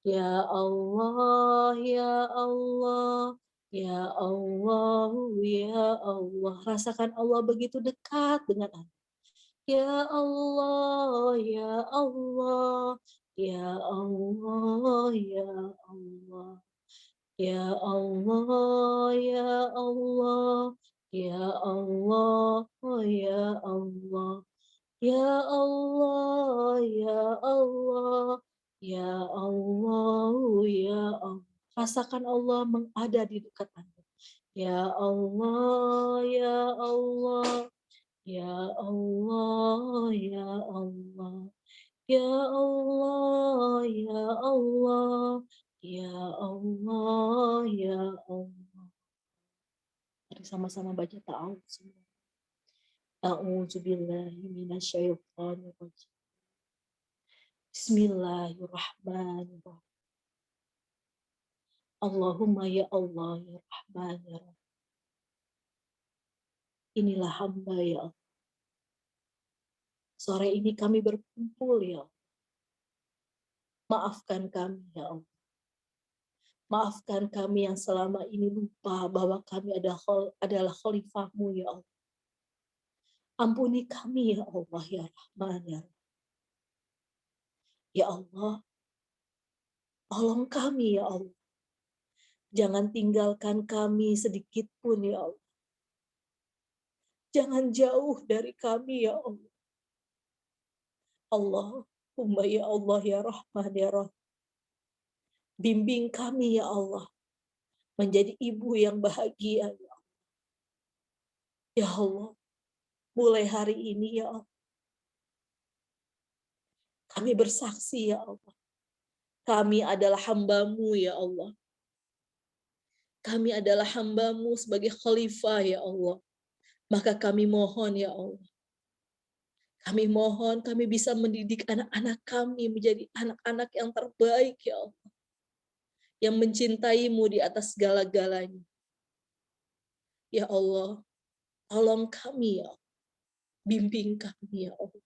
Speaker 3: Ya Allah, ya Allah. Ya Allah, ya Allah. Rasakan Allah begitu dekat dengan Anda. Ya Allah, ya Allah. Ya Allah, ya Allah. Ya Allah, ya Allah. Ya Allah, ya Allah. Ya Allah, ya Allah. Ya Allah, ya Allah. Rasakan Allah ada di dekat Anda. Ya Allah, ya Allah. Ya Allah, ya Allah. Ya Allah, ya Allah. Ya Allah, ya Allah. Mari sama-sama baca ta'awudz semua. A'udzu billahi minasyaitonir rajim. Bismillahirrahmanirrahim. Allahumma ya Allah ya Rahman ya Rahim. Inilah hamba ya Allah. Sore ini kami berkumpul ya Allah. Maafkan kami ya Allah. Maafkan kami yang selama ini lupa bahwa kami adalah khalifah-Mu ya Allah. Ampuni kami ya Allah ya Rahman ya Rahim. Ya Allah, tolong kami ya Allah. Jangan tinggalkan kami sedikit pun ya Allah. Jangan jauh dari kami ya Allah. Allahumma ya Allah ya Rahman ya Rahim. Bimbing kami ya Allah. Menjadi ibu yang bahagia ya Allah. Ya Allah. Mulai hari ini ya Allah. Kami bersaksi ya Allah. Kami adalah hamba-Mu ya Allah. Kami adalah hamba-Mu sebagai khalifah ya Allah. Maka kami mohon ya Allah. Kami mohon kami bisa mendidik anak-anak kami menjadi anak-anak yang terbaik ya Allah. Yang mencintai-Mu di atas segala-galanya. Ya Allah, tolong kami ya Allah. Bimbing kami ya Allah.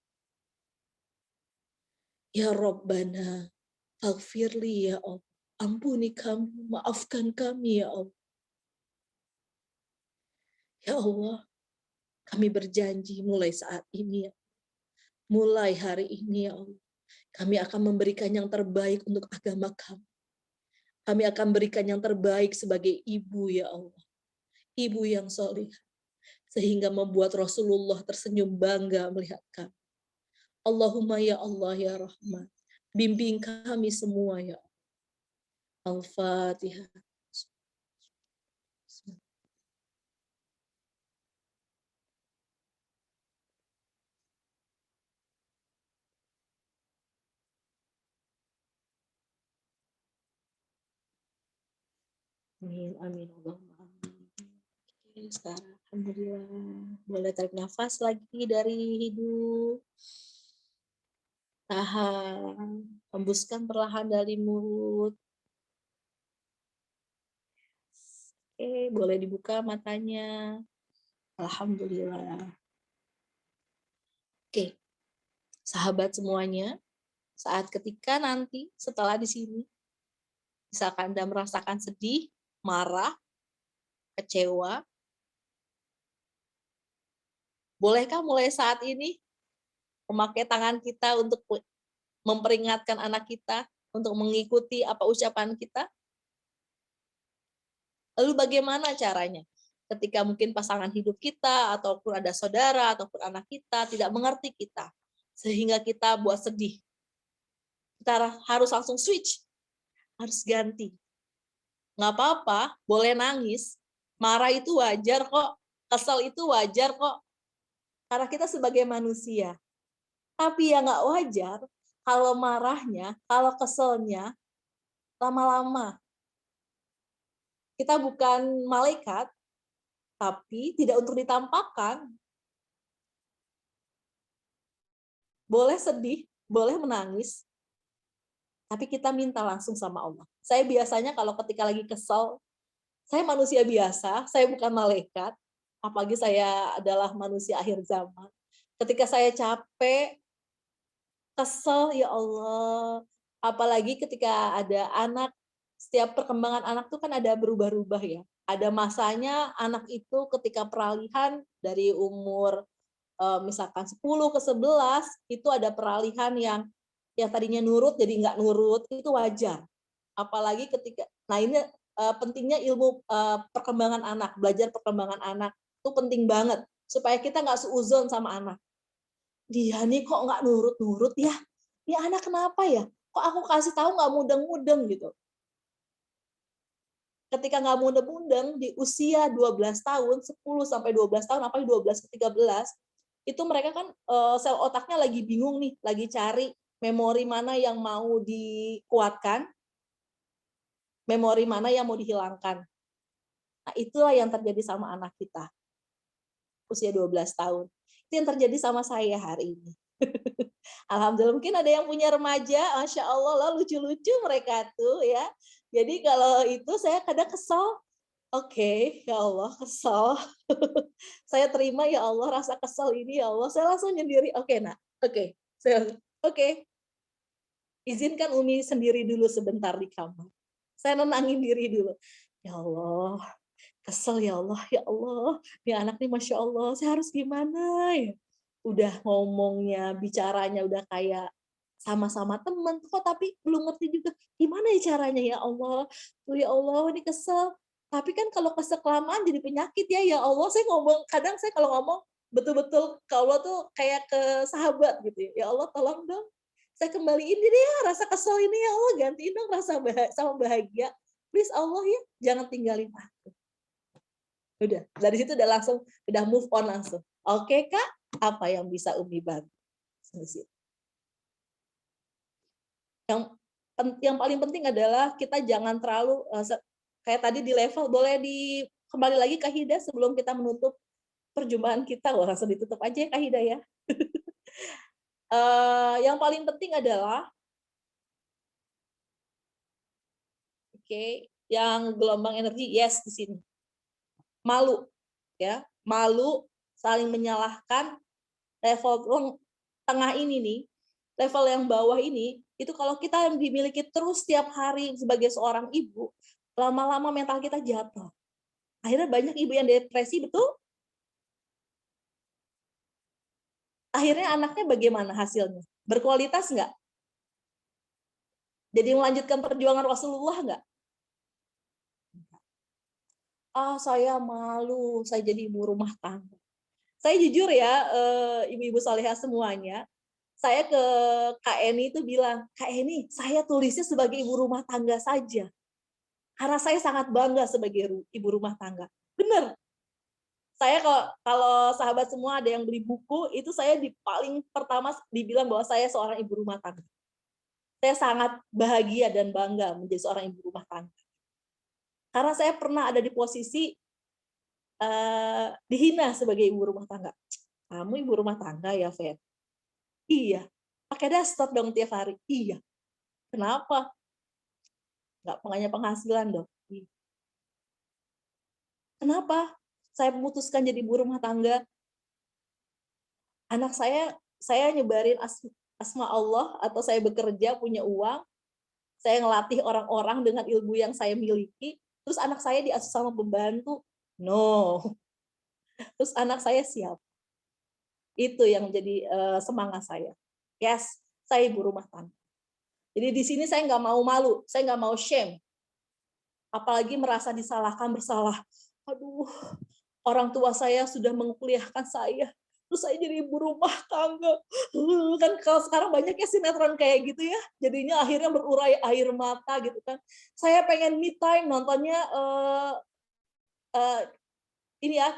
Speaker 3: Ya Rabbana, faghfirli ya Allah. Ampuni kami, maafkan kami ya Allah. Ya Allah, kami berjanji mulai saat ini ya. Mulai hari ini ya Allah. Kami akan memberikan yang terbaik untuk agama kami. Kami akan berikan yang terbaik sebagai ibu ya Allah. Ibu yang soleh. Sehingga membuat Rasulullah tersenyum bangga melihat kami. Allahumma ya Allah ya Rahman. Bimbing kami semua ya. Al-Fatihah. Amin, amin, Allahumma amin. Oke, sekarang alhamdulillah boleh tarik nafas lagi dari hidung. Tahan, hembuskan perlahan dari mulut. Oke, boleh dibuka matanya. Alhamdulillah. Oke, sahabat semuanya, saat ketika nanti setelah di sini, misalkan Anda merasakan sedih, marah, kecewa, bolehkah mulai saat ini memakai tangan kita untuk memperingatkan anak kita, untuk mengikuti apa ucapan kita? Lalu bagaimana caranya? Ketika mungkin pasangan hidup kita, ataupun ada saudara, ataupun anak kita tidak mengerti kita, sehingga kita buat sedih. Kita harus langsung switch, harus ganti. Nggak apa-apa, boleh nangis, marah itu wajar kok, kesel itu wajar kok, karena kita sebagai manusia. Tapi yang nggak wajar, kalau marahnya, kalau keselnya, lama-lama. Kita bukan malaikat, tapi tidak untuk ditampakkan. Boleh sedih, boleh menangis, tapi kita minta langsung sama Allah. Saya biasanya kalau ketika lagi kesel, saya manusia biasa, saya bukan malaikat, apalagi saya adalah manusia akhir zaman. Ketika saya capek, kesel, ya Allah, apalagi ketika ada anak, setiap perkembangan anak tuh kan ada berubah-ubah ya. Ada masanya anak itu ketika peralihan dari umur misalkan 10 ke 11, itu ada peralihan yang tadinya nurut jadi nggak nurut, itu wajar. Apalagi ketika, nah ini pentingnya ilmu perkembangan anak, belajar perkembangan anak, itu penting banget, supaya kita nggak seuzon sama anak. Dia nih kok nggak nurut-nurut ya? Ini anak kenapa ya? Kok aku kasih tahu nggak mudeng-mudeng gitu. Ketika nggak mudeng-mudeng di usia 12 tahun, 10 sampai 12 tahun, apalagi 12 ke 13, itu mereka kan sel otaknya lagi bingung nih, lagi cari memori mana yang mau dikuatkan, memori mana yang mau dihilangkan. Nah, itulah yang terjadi sama anak kita. Usia 12 tahun. Itu yang terjadi sama saya hari ini. Alhamdulillah, mungkin ada yang punya remaja, Masya Allah, lah lucu-lucu mereka tuh ya. Jadi kalau itu saya kadang kesel, oke, ya Allah, kesel. Saya terima ya Allah rasa kesel ini ya Allah. Saya langsung nyendiri. Oke, nak. Oke. Oke. Izinkan Umi sendiri dulu sebentar di kamar. Saya nenangin diri dulu. Ya Allah, kesel ya Allah, ya Allah. Ini anak nih Masya Allah, saya harus gimana ya? Udah ngomongnya, bicaranya udah kayak sama-sama temen kok, tapi belum ngerti juga gimana ya caranya ya Allah. Tuh ya Allah, ini kesel. Tapi kan kalau kesel kelamaan jadi penyakit ya Allah. Saya ngomong, kadang saya kalau ngomong betul-betul ke Allah tuh kayak ke sahabat gitu ya. Ya Allah tolong dong, saya kembaliin diri ya rasa kesel ini ya Allah, gantiin dong rasa sama bahagia. Please Allah ya, jangan tinggalin aku. Udah, dari situ udah langsung, udah move on langsung. Oke Kak, apa yang bisa Umi bantu? Yang paling penting adalah kita jangan terlalu kayak tadi di level, boleh kembali lagi Kak Hida sebelum kita menutup perjumpaan kita. Wah, langsung ditutup aja ya Kak Hida ya. Yang paling penting adalah yang gelombang energi, yes di sini. Malu ya, malu, saling menyalahkan. Level tengah ini nih, level yang bawah ini, itu kalau kita yang dimiliki terus setiap hari sebagai seorang ibu, lama-lama mental kita jatuh. Akhirnya banyak ibu yang depresi, betul? Akhirnya anaknya bagaimana hasilnya? Berkualitas nggak? Jadi melanjutkan perjuangan Rasulullah nggak? Saya malu, saya jadi ibu rumah tangga. Saya jujur ya, ibu-ibu salehah semuanya, saya ke Kak Eni itu bilang, Kak Eni, saya tulisnya sebagai ibu rumah tangga saja. Karena saya sangat bangga sebagai ibu rumah tangga. Benar. Saya kalau sahabat semua ada yang beli buku, itu saya paling pertama dibilang bahwa saya seorang ibu rumah tangga. Saya sangat bahagia dan bangga menjadi seorang ibu rumah tangga. Karena saya pernah ada di posisi dihina sebagai ibu rumah tangga. Kamu ibu rumah tangga ya, Fer? Iya. Pakai daster dong tiap hari. Iya. Kenapa? Nggak punya penghasilan dong. Iya. Kenapa? Saya memutuskan jadi ibu rumah tangga. Anak saya nyebarin asma Allah, atau saya bekerja punya uang, saya ngelatih orang-orang dengan ilmu yang saya miliki, terus anak saya diasuh sama pembantu. No. Terus anak saya siap. Itu yang menjadi semangat saya. Yes, saya ibu rumah tangga. Jadi di sini saya nggak mau malu, saya nggak mau shame. Apalagi merasa disalahkan, bersalah. Aduh, orang tua saya sudah mengkuliahkan saya, terus saya jadi ibu rumah tangga. Kan kalau sekarang banyak ya sinetron kayak gitu ya, jadinya akhirnya berurai air mata gitu kan. Saya pengen me time nontonnya ini ya,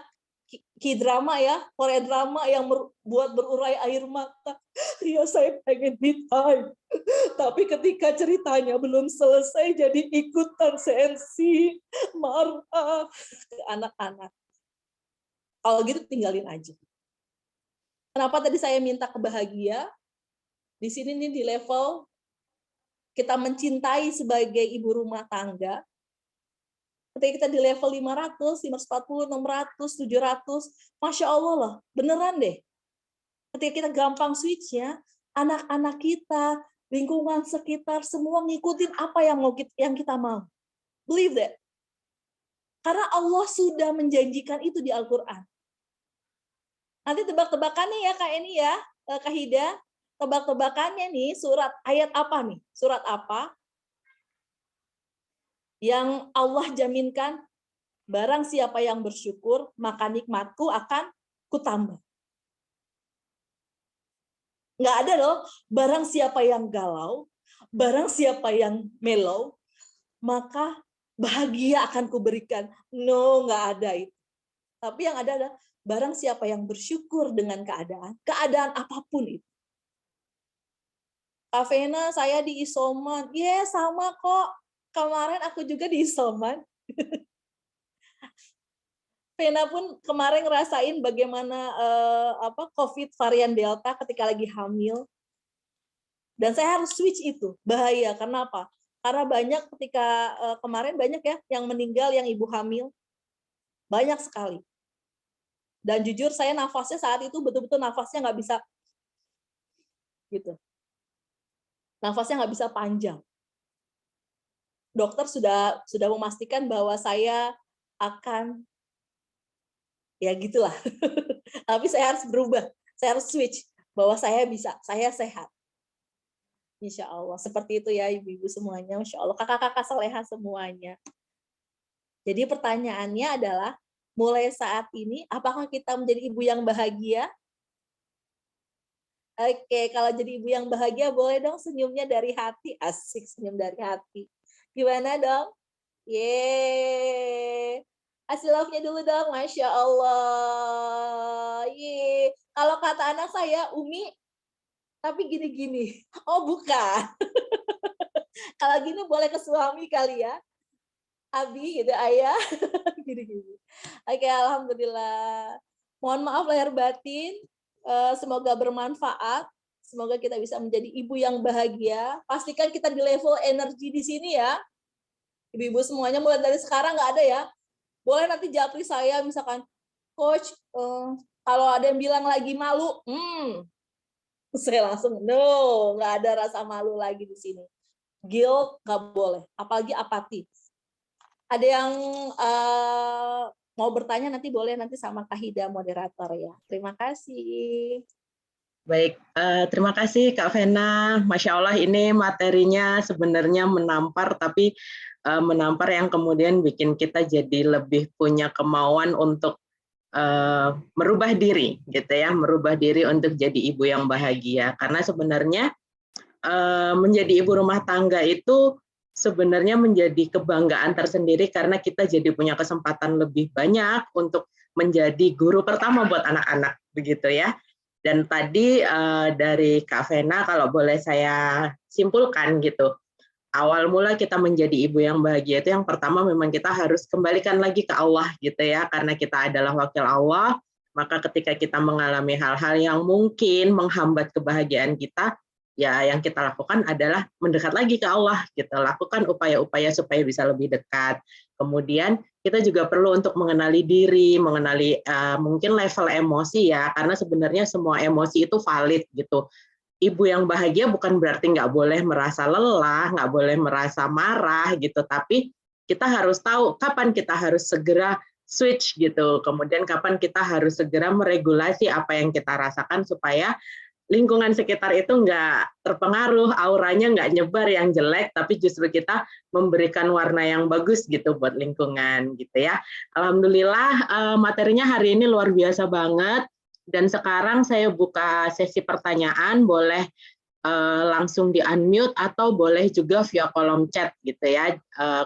Speaker 3: K-drama ya, Korea drama yang buat berurai air mata. Ya saya pengen me time. Tapi ketika ceritanya belum selesai jadi ikutan sensi, marah ke anak-anak. Kalau gitu tinggalin aja. Kenapa tadi saya minta kebahagia? Di sini nih di level kita mencintai sebagai ibu rumah tangga. Ketika kita di level 500, 540, 600, 700, Masya Allah lah, beneran deh. Ketika kita gampang switch-nya, anak-anak kita, lingkungan sekitar, semua ngikutin apa yang kita mau. Believe that. Karena Allah sudah menjanjikan itu di Al-Quran. Nanti tebak-tebakannya ya Kak Eni ya, Kak Hida. Tebak-tebakannya nih, surat ayat apa nih? Surat apa yang Allah jaminkan, barang siapa yang bersyukur, maka nikmatku akan kutambah. Nggak ada loh, barang siapa yang galau, barang siapa yang melau, maka bahagia akan kuberikan. No, nggak ada itu. Tapi yang ada adalah, barang siapa yang bersyukur dengan keadaan apapun itu. Kak Vena, saya di isoman. Yes, sama kok. Kemarin aku juga di isoman. Vena pun kemarin ngerasain bagaimana COVID varian Delta ketika lagi hamil. Dan saya harus switch itu. Bahaya. Kenapa? Karena banyak ketika kemarin banyak ya yang meninggal yang ibu hamil. Banyak sekali. Dan jujur saya nafasnya saat itu betul-betul nafasnya nggak bisa gitu. Nafasnya nggak bisa panjang. Dokter sudah memastikan bahwa saya akan ya gitulah. Tapi saya harus berubah. Saya harus switch bahwa saya bisa, saya sehat. Insya Allah. Seperti itu ya ibu-ibu semuanya. Insya Allah. Kakak-kakak soleha semuanya. Jadi pertanyaannya adalah, mulai saat ini, apakah kita menjadi ibu yang bahagia? Oke, kalau jadi ibu yang bahagia, boleh dong senyumnya dari hati. Asik, senyum dari hati. Gimana dong? Yeay. Kasih love-nya dulu dong, Masya Allah. Yeay. Kalau kata anak saya, Umi, tapi gini-gini. Oh, bukan. Kalau gini boleh ke suami kali ya. Abi, gitu, ayah. Gini-gini. Oke, alhamdulillah. Mohon maaf lahir batin. Semoga bermanfaat. Semoga kita bisa menjadi ibu yang bahagia. Pastikan kita di level energi di sini ya. Ibu-ibu semuanya mulai dari sekarang nggak ada ya. Boleh nanti japri saya misalkan, Coach, kalau ada yang bilang lagi malu, saya langsung, no, nggak ada rasa malu lagi di sini. Guilt nggak boleh, apalagi apati. Ada yang mau bertanya nanti boleh nanti sama Kak Hida moderator ya. Terima kasih.
Speaker 4: Baik, terima kasih Kak Vena. Masya Allah ini materinya sebenarnya menampar, tapi menampar yang kemudian bikin kita jadi lebih punya kemauan untuk merubah diri gitu ya, merubah diri untuk jadi ibu yang bahagia. Karena sebenarnya menjadi ibu rumah tangga itu sebenarnya menjadi kebanggaan tersendiri karena kita jadi punya kesempatan lebih banyak untuk menjadi guru pertama buat anak-anak begitu ya. Dan tadi dari Kak Vena kalau boleh saya simpulkan gitu, awal mula kita menjadi ibu yang bahagia itu yang pertama memang kita harus kembalikan lagi ke Allah gitu ya, karena kita adalah wakil Allah, maka ketika kita mengalami hal-hal yang mungkin menghambat kebahagiaan kita, ya yang kita lakukan adalah mendekat lagi ke Allah gitu, lakukan upaya-upaya supaya bisa lebih dekat. Kemudian kita juga perlu untuk mengenali diri, mengenali mungkin level emosi ya, karena sebenarnya semua emosi itu valid gitu. Ibu yang bahagia bukan berarti nggak boleh merasa lelah, nggak boleh merasa marah gitu, tapi kita harus tahu kapan kita harus segera switch gitu, kemudian kapan kita harus segera meregulasi apa yang kita rasakan supaya lingkungan sekitar itu nggak terpengaruh, auranya nggak nyebar yang jelek, tapi justru kita memberikan warna yang bagus gitu buat lingkungan gitu ya. Alhamdulillah materinya hari ini luar biasa banget. Dan sekarang saya buka sesi pertanyaan, boleh langsung di unmute atau boleh juga via kolom chat gitu ya.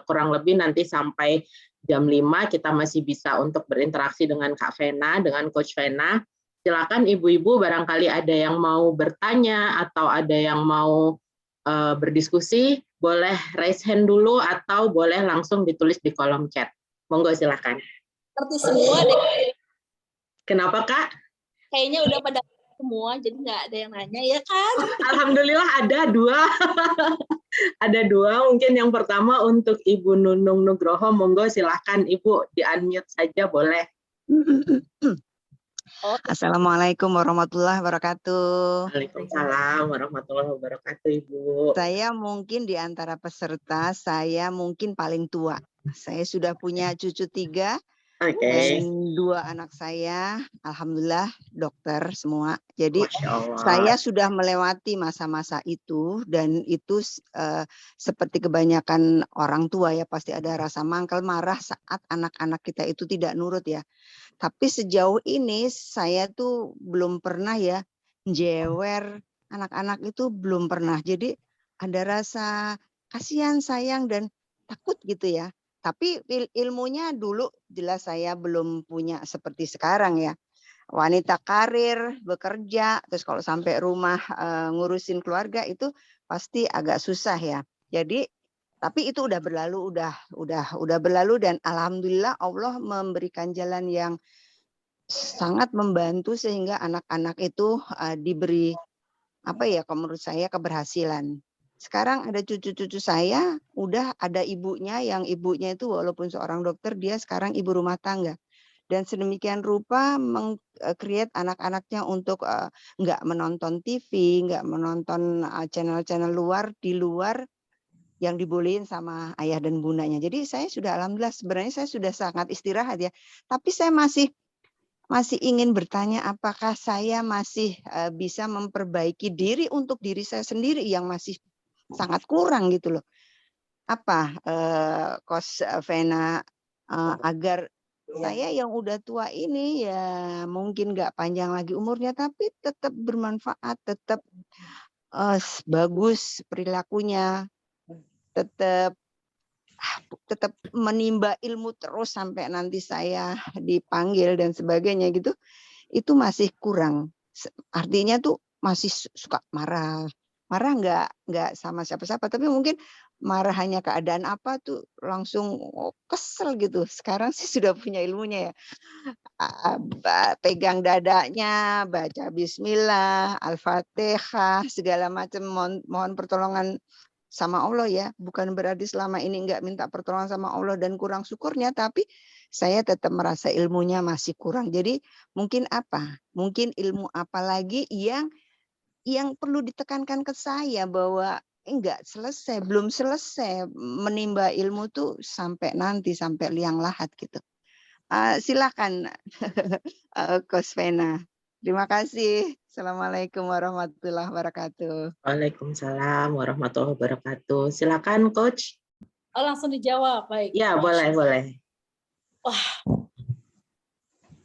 Speaker 4: Kurang lebih nanti sampai jam 5 kita masih bisa untuk berinteraksi dengan Kak Vena, dengan Coach Vena. Silakan ibu-ibu barangkali ada yang mau bertanya atau ada yang mau berdiskusi, boleh raise hand dulu atau boleh langsung ditulis di kolom chat. Monggo silakan.
Speaker 3: Seperti semua deh.
Speaker 4: Kenapa Kak?
Speaker 3: Kayaknya udah pada semua, jadi nggak ada yang nanya ya kan?
Speaker 4: Alhamdulillah ada 2. Ada 2, mungkin yang pertama untuk Ibu Nunung Nugroho, monggo silakan Ibu di unmute saja boleh.
Speaker 8: Assalamualaikum warahmatullahi wabarakatuh.
Speaker 4: Waalaikumsalam warahmatullahi wabarakatuh Ibu.
Speaker 8: Saya mungkin di antara peserta, saya mungkin paling tua. Saya sudah punya cucu 3 dan 2 anak saya, alhamdulillah dokter semua. Jadi saya sudah melewati masa-masa itu dan itu seperti kebanyakan orang tua ya pasti ada rasa mangkel, marah saat anak-anak kita itu tidak nurut ya. Tapi sejauh ini saya tuh belum pernah ya jewer anak-anak itu belum pernah. Jadi ada rasa kasihan, sayang dan takut gitu ya. Tapi ilmunya dulu jelas saya belum punya seperti sekarang ya. Wanita karir, bekerja, terus kalau sampai rumah ngurusin keluarga itu pasti agak susah ya. Jadi tapi itu udah berlalu, udah berlalu dan alhamdulillah Allah memberikan jalan yang sangat membantu sehingga anak-anak itu diberi apa ya kalau menurut saya keberhasilan. Sekarang ada cucu-cucu saya udah ada ibunya yang ibunya itu walaupun seorang dokter dia sekarang ibu rumah tangga. Dan sedemikian rupa meng-create anak-anaknya untuk nggak menonton TV, nggak menonton channel-channel luar di luar yang dibolehin sama ayah dan bundanya. Jadi saya sudah alhamdulillah sebenarnya saya sudah sangat istirahat ya. Tapi saya masih ingin bertanya apakah saya masih bisa memperbaiki diri untuk diri saya sendiri yang masih sangat kurang gitu loh. Apa Coach Vena agar saya yang udah tua ini ya mungkin nggak panjang lagi umurnya tapi tetap bermanfaat, tetap bagus perilakunya, tetap menimba ilmu terus sampai nanti saya dipanggil dan sebagainya gitu, itu masih kurang. Artinya tuh masih suka marah nggak sama siapa-siapa, tapi mungkin marah hanya keadaan apa tuh langsung kesel gitu. Sekarang sih sudah punya ilmunya ya. Pegang dadanya, baca bismillah, Al-Fatihah, segala macam mohon pertolongan sama Allah ya. Bukan berarti selama ini nggak minta pertolongan sama Allah dan kurang syukurnya, tapi saya tetap merasa ilmunya masih kurang. Jadi mungkin mungkin ilmu apa lagi yang perlu ditekankan ke saya bahwa enggak selesai, belum selesai menimba ilmu tuh sampai liang lahat gitu. Silakan Coach Vena. Terima kasih. Assalamualaikum warahmatullahi wabarakatuh.
Speaker 4: Waalaikumsalam warahmatullahi wabarakatuh. Silakan Coach.
Speaker 3: Oh, langsung dijawab, baik.
Speaker 4: Ya boleh.
Speaker 3: Wah,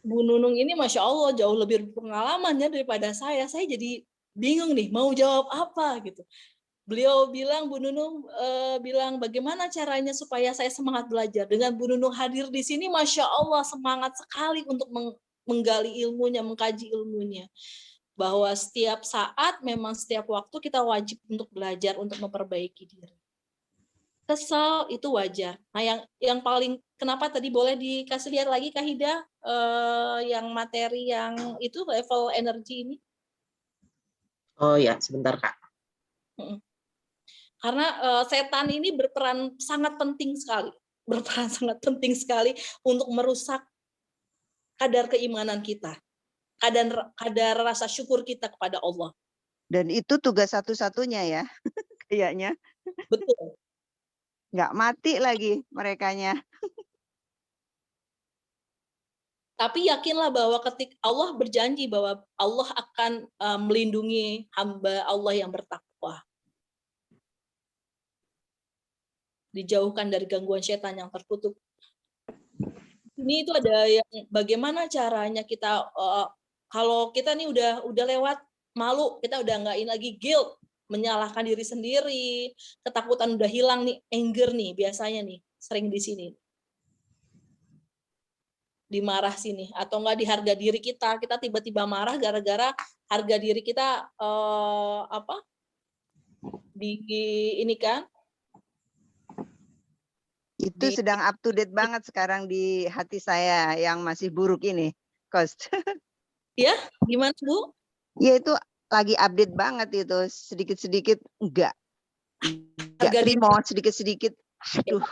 Speaker 3: Bu Nunung ini Masya Allah jauh lebih berpengalamannya daripada saya. Saya jadi bingung nih mau jawab apa gitu. Beliau bilang, Bu Nunung bilang bagaimana caranya supaya saya semangat belajar. Dengan Bu Nunung hadir di sini, Masya Allah semangat sekali untuk menggali ilmunya, mengkaji ilmunya. Bahwa setiap saat, memang setiap waktu kita wajib untuk belajar, untuk memperbaiki diri. Kesal itu wajar. Nah, yang paling kenapa tadi boleh dikasih lihat lagi Kak Hida yang materi yang itu level energi ini?
Speaker 4: Oh ya, sebentar Kak.
Speaker 3: Karena setan ini berperan sangat penting sekali untuk merusak kadar keimanan kita, kadar rasa syukur kita kepada Allah.
Speaker 8: Dan itu tugas satu-satunya ya, kayaknya.
Speaker 3: Betul.
Speaker 8: Nggak mati lagi merekanya.
Speaker 3: Tapi yakinlah bahwa ketika Allah berjanji bahwa Allah akan melindungi hamba Allah yang bertakwa. Dijauhkan dari gangguan setan yang terkutuk. Ini itu ada yang bagaimana caranya kita kalau kita nih udah lewat malu, kita udah nggak lagi guilt, menyalahkan diri sendiri, ketakutan udah hilang nih, anger nih biasanya nih sering di sini. Dimarah sini atau enggak di harga diri kita tiba-tiba marah gara-gara harga diri kita ini kan
Speaker 8: itu sedang up to date banget sekarang di hati saya yang masih buruk ini, Coach.
Speaker 3: Ya, gimana Bu?
Speaker 8: Ya itu lagi update banget itu, sedikit-sedikit enggak terima, sedikit-sedikit aduh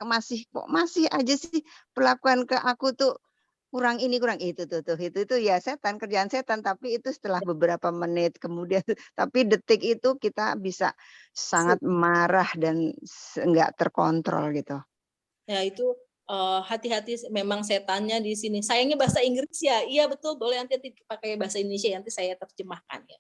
Speaker 8: masih aja sih perlakuan ke aku tuh kurang ini kurang itu itu ya setan, kerjaan setan, tapi itu setelah beberapa menit kemudian tapi detik itu kita bisa sangat marah dan enggak terkontrol gitu.
Speaker 3: Ya itu hati-hati memang setannya di sini. Sayangnya bahasa Inggris ya. Iya betul, boleh nanti pakai bahasa Indonesia nanti saya terjemahkan ya.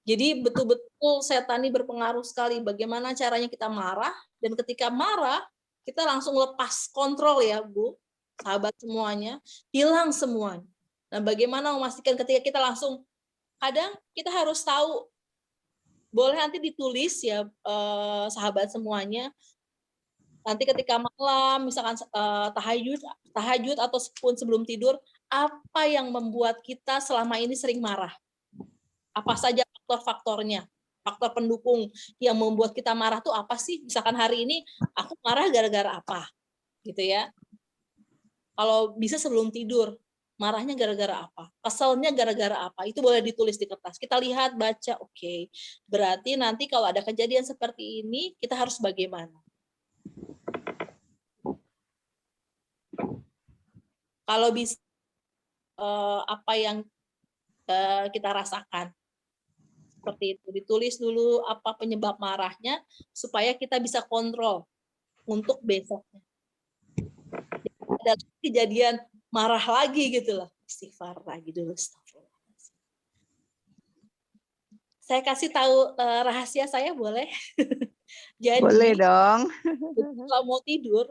Speaker 3: Jadi betul-betul setan ini berpengaruh sekali bagaimana caranya kita marah dan ketika marah kita langsung lepas kontrol ya Bu, sahabat semuanya, hilang semuanya. Nah, bagaimana memastikan ketika kita langsung kadang kita harus tahu boleh nanti ditulis ya sahabat semuanya. Nanti ketika malam, misalkan tahajud atau sebelum tidur, apa yang membuat kita selama ini sering marah? Apa saja faktor-faktornya? Faktor pendukung yang membuat kita marah tuh apa sih? Misalkan hari ini aku marah gara-gara apa? Gitu ya. Kalau bisa sebelum tidur, marahnya gara-gara apa? Keselnya gara-gara apa? Itu boleh ditulis di kertas. Kita lihat, baca, oke. Berarti nanti kalau ada kejadian seperti ini, kita harus bagaimana? Kalau bisa apa yang kita rasakan seperti itu, ditulis dulu apa penyebab marahnya supaya kita bisa kontrol untuk besoknya. Ada kejadian marah lagi gitu loh, istighfar lagi dulu. Saya kasih tahu rahasia saya boleh? Jadi
Speaker 8: boleh dong.
Speaker 3: Kalau mau tidur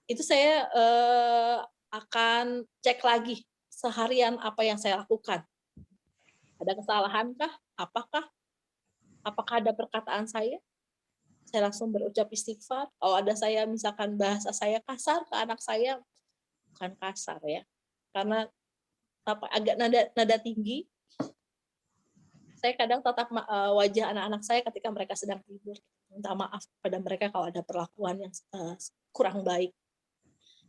Speaker 3: itu saya akan cek lagi seharian apa yang saya lakukan. Ada kesalahankah? Apakah ada perkataan saya? Saya langsung berucap istighfar. Kalau ada saya misalkan bahasa saya kasar ke anak saya, bukan kasar ya, karena agak nada tinggi. Saya kadang tatap wajah anak-anak saya ketika mereka sedang tidur. Minta maaf pada mereka kalau ada perlakuan yang kurang baik.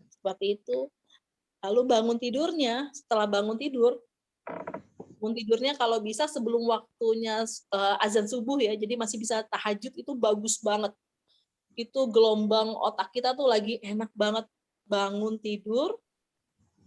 Speaker 3: Seperti itu. Lalu bangun tidurnya, setelah bangun tidurnya kalau bisa sebelum waktunya azan subuh ya, jadi masih bisa tahajud, itu bagus banget. Itu gelombang otak kita tuh lagi enak banget. Bangun tidur,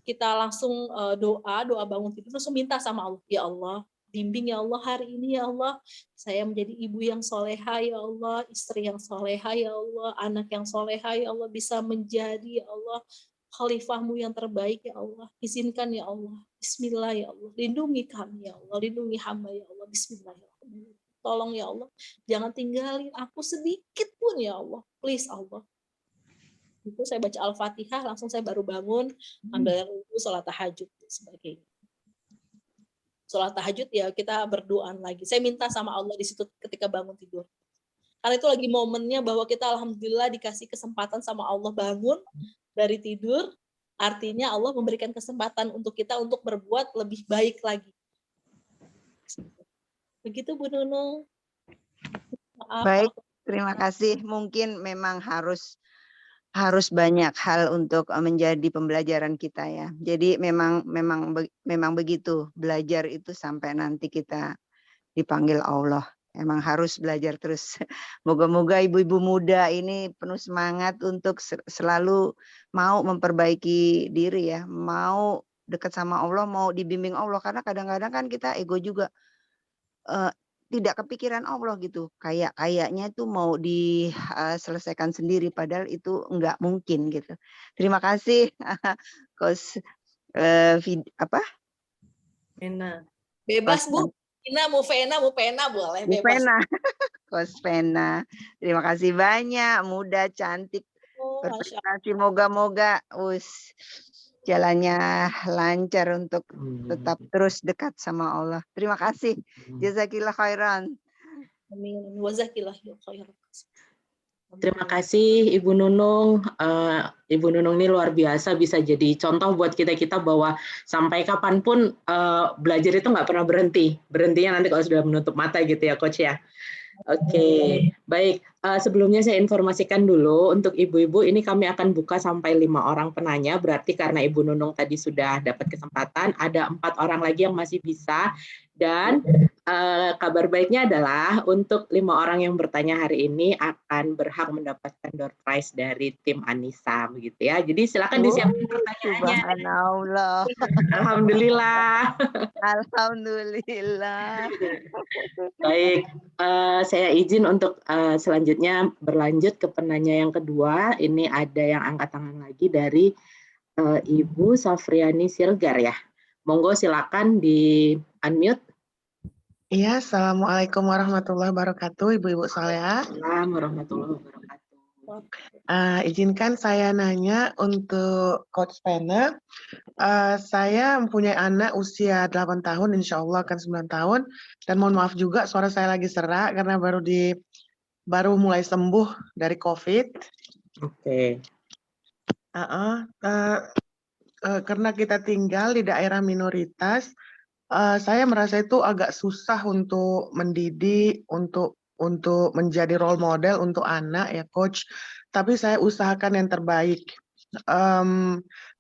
Speaker 3: kita langsung doa bangun tidur, langsung minta sama Allah, ya Allah, bimbing ya Allah hari ini ya Allah, saya menjadi ibu yang soleha ya Allah, istri yang soleha ya Allah, anak yang soleha ya Allah, bisa menjadi ya Allah khalifahmu yang terbaik ya Allah, izinkan ya Allah, bismillah ya Allah, lindungi kami ya Allah, lindungi hamba ya Allah, bismillahirrahmanirrahim, tolong ya Allah, jangan tinggalin aku sedikit pun ya Allah, please Allah. Itu saya baca Al-Fatihah, langsung saya baru bangun, ambil air wudu, sholat tahajud dan sebagainya. Sholat tahajud ya kita berdoa lagi. Saya minta sama Allah di situ ketika bangun tidur. Karena itu lagi momennya bahwa kita alhamdulillah dikasih kesempatan sama Allah bangun dari tidur. Artinya Allah memberikan kesempatan untuk kita untuk berbuat lebih baik lagi. Begitu Bu Nunung. Maaf.
Speaker 8: Baik, terima kasih. Mungkin memang harus banyak hal untuk menjadi pembelajaran kita ya. Jadi memang begitu, belajar itu sampai nanti kita dipanggil Allah. Emang harus belajar terus. Moga-moga ibu-ibu muda ini penuh semangat untuk selalu mau memperbaiki diri ya, mau dekat sama Allah, mau dibimbing Allah. Karena kadang-kadang kan kita ego juga. Tidak kepikiran Allah gitu, kayaknya itu mau diselesaikan sendiri, padahal itu enggak mungkin gitu. Terima kasih, Coach
Speaker 1: Ena.
Speaker 3: Bebas Bu, mau Vena boleh
Speaker 8: Bu
Speaker 3: bebas.
Speaker 8: Vena, Coach Vena. Terima kasih banyak, muda, cantik, berprestasi. Moga-moga jalannya lancar untuk tetap terus dekat sama Allah. Terima kasih. Jazakillah khairan.
Speaker 3: Amin. Wazakillahu khairan.
Speaker 4: Terima kasih Ibu Nunung. Ibu Nunung ini luar biasa, bisa jadi contoh buat kita bahwa sampai kapanpun belajar itu nggak pernah berhenti. Berhentinya nanti kalau sudah menutup mata gitu ya Coach ya. Oke, baik. Sebelumnya saya informasikan dulu untuk ibu-ibu ini kami akan buka sampai 5 orang penanya. Berarti karena Ibu Nunung tadi sudah dapat kesempatan, ada 4 orang lagi yang masih bisa. Dan kabar baiknya adalah untuk 5 orang yang bertanya hari ini akan berhak mendapatkan door prize dari tim Anissa, begitu ya. Jadi silakan disiapkan pertanyaannya.
Speaker 8: Subhanallah.
Speaker 4: Alhamdulillah.
Speaker 8: Alhamdulillah.
Speaker 4: Baik, saya izin untuk selanjutnya berlanjut ke penanya yang kedua. Ini ada yang angkat tangan lagi dari Ibu Safriani Silgar ya. Monggo silakan di unmute.
Speaker 9: Iya, Assalamualaikum warahmatullahi wabarakatuh, Ibu-Ibu Salehah.
Speaker 4: Assalamualaikum warahmatullahi wabarakatuh.
Speaker 9: Izinkan saya nanya untuk Coach Vena. Saya mempunyai anak usia 8 tahun, insya Allah akan 9 tahun. Dan mohon maaf juga suara saya lagi serak karena baru mulai sembuh dari COVID.
Speaker 4: Oke.
Speaker 9: Karena kita tinggal di daerah minoritas, saya merasa itu agak susah untuk mendidik, untuk menjadi role model untuk anak ya Coach. Tapi saya usahakan yang terbaik.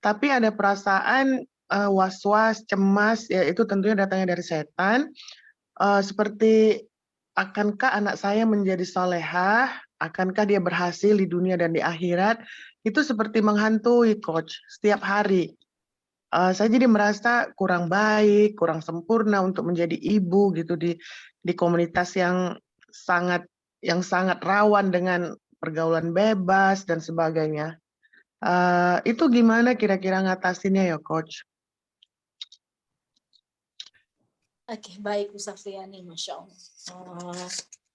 Speaker 9: Tapi ada perasaan was-was, cemas, ya itu tentunya datangnya dari setan. Seperti akankah anak saya menjadi solehah? Akankah dia berhasil di dunia dan di akhirat? Itu seperti menghantui Coach setiap hari. Saya jadi merasa kurang baik, kurang sempurna untuk menjadi ibu gitu di komunitas yang sangat rawan dengan pergaulan bebas dan sebagainya. Itu gimana kira-kira ngatasinnya ya Coach?
Speaker 3: Oke, baik Bu Safriani, Masya Allah.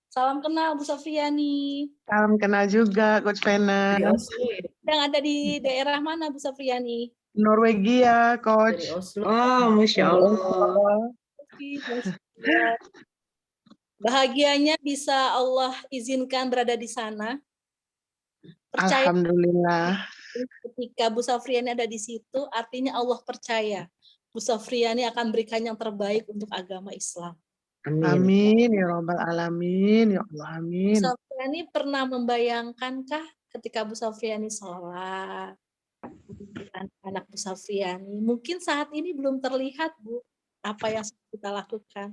Speaker 3: Salam kenal Bu Safriani.
Speaker 9: Salam kenal juga Coach Vena.
Speaker 3: Yang ada di daerah mana Bu Safriani?
Speaker 9: Norwegia, Coach.
Speaker 4: Oh, Masya Allah.
Speaker 3: Bahagianya bisa Allah izinkan berada di sana. Percaya.
Speaker 9: Alhamdulillah.
Speaker 3: Ketika Bu Safriani ada di situ, artinya Allah percaya Bu Safriani akan berikan yang terbaik untuk agama Islam.
Speaker 9: Amin ya Rabbal Alamin, ya Allah, amin.
Speaker 3: Bu Safriani pernah membayangkankah ketika Bu Safriani sholat, anak Bu Safriani, mungkin saat ini belum terlihat Bu, apa yang kita lakukan.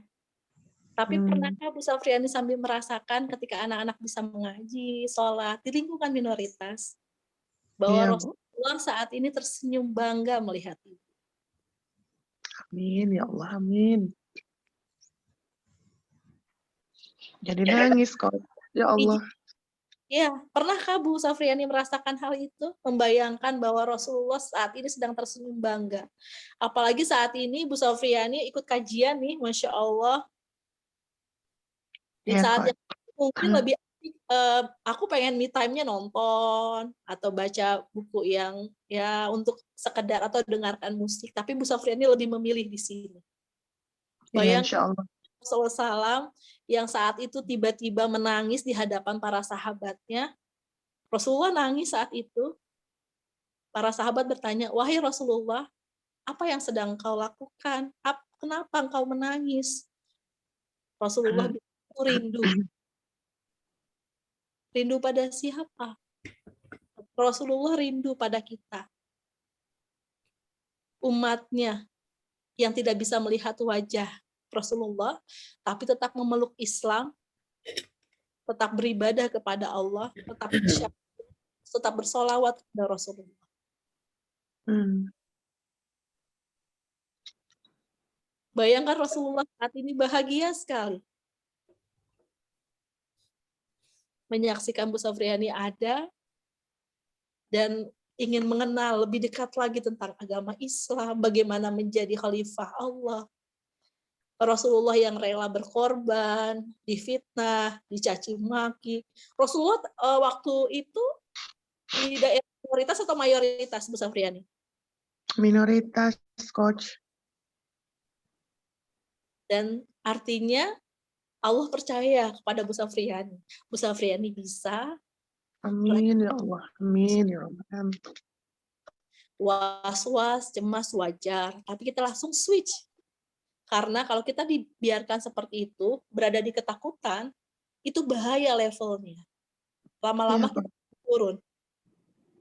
Speaker 3: Tapi pernahkah Bu Safriani sambil merasakan ketika anak-anak bisa mengaji, sholat, di lingkungan minoritas, bahwa Rasulullah saat ini tersenyum bangga melihat Ibu.
Speaker 9: Amin, ya Allah, amin. Jadi nangis kok, ya Allah.
Speaker 3: Ya, pernahkah Bu Safriani merasakan hal itu? Membayangkan bahwa Rasulullah saat ini sedang tersenyum bangga. Apalagi saat ini Bu Safriani ikut kajian nih, Masya Allah. Di saat yang mungkin lebih aktif Aku pengen me time-nya nonton atau baca buku yang ya untuk sekedar atau dengarkan musik, tapi Bu Safriani lebih memilih di sini.
Speaker 9: Iya,
Speaker 3: Bayangkan
Speaker 9: insya Allah.
Speaker 3: Rasulullah SAW yang saat itu tiba-tiba menangis di hadapan para sahabatnya. Rasulullah nangis saat itu. Para sahabat bertanya, wahai Rasulullah, apa yang sedang kau lakukan? Kenapa engkau menangis? Rasulullah bilang, aku rindu. Rindu pada siapa? Rasulullah rindu pada kita. Umatnya yang tidak bisa melihat wajah Rasulullah, tapi tetap memeluk Islam, tetap beribadah kepada Allah, tetap bersolawat kepada Rasulullah. Bayangkan Rasulullah saat ini bahagia sekali. Menyaksikan Bu Safriani ada dan ingin mengenal lebih dekat lagi tentang agama Islam, bagaimana menjadi khalifah Allah. Rasulullah yang rela berkorban, difitnah, dicaci maki. Rasulullah waktu itu di daerah minoritas atau mayoritas, Bu Safriani?
Speaker 9: Minoritas, Coach.
Speaker 3: Dan artinya Allah percaya kepada Bu Safriani. Bu Safriani bisa.
Speaker 9: Amin ya Allah. Amin ya Allah.
Speaker 3: Was-was, cemas wajar. Tapi kita langsung switch. Karena kalau kita dibiarkan seperti itu, berada di ketakutan, itu bahaya levelnya. Lama-lama kita turun.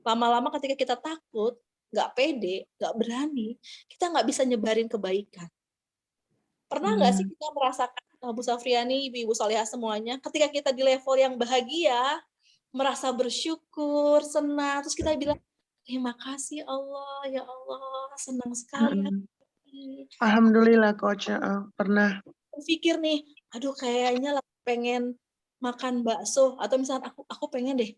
Speaker 3: Lama-lama ketika kita takut, nggak pede, nggak berani, kita nggak bisa nyebarin kebaikan. Pernah nggak sih kita merasakan, Bu Safriani, Ibu Salihah semuanya, ketika kita di level yang bahagia, merasa bersyukur, senang, terus kita bilang, terima kasih Allah, ya Allah, senang sekali.
Speaker 9: Alhamdulillah, Coach. Pernah.
Speaker 3: Pikir nih, aduh kayaknya pengen makan bakso, atau misalnya aku pengen deh.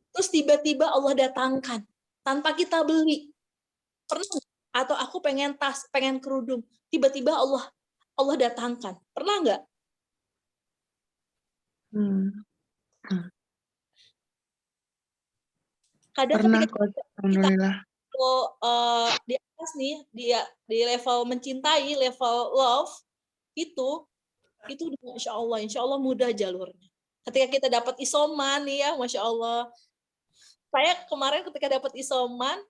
Speaker 3: Terus tiba-tiba Allah datangkan, tanpa kita beli. Pernah? Atau aku pengen tas, pengen kerudung, tiba-tiba Allah datangkan. Pernah nggak? Kadang
Speaker 9: pernah,
Speaker 3: ketika
Speaker 9: alhamdulillah.
Speaker 3: Di atas nih, di level mencintai, level love, itu insya Allah mudah jalurnya. Ketika kita dapat isoman nih ya, Masya Allah. Saya kemarin ketika dapat isoman,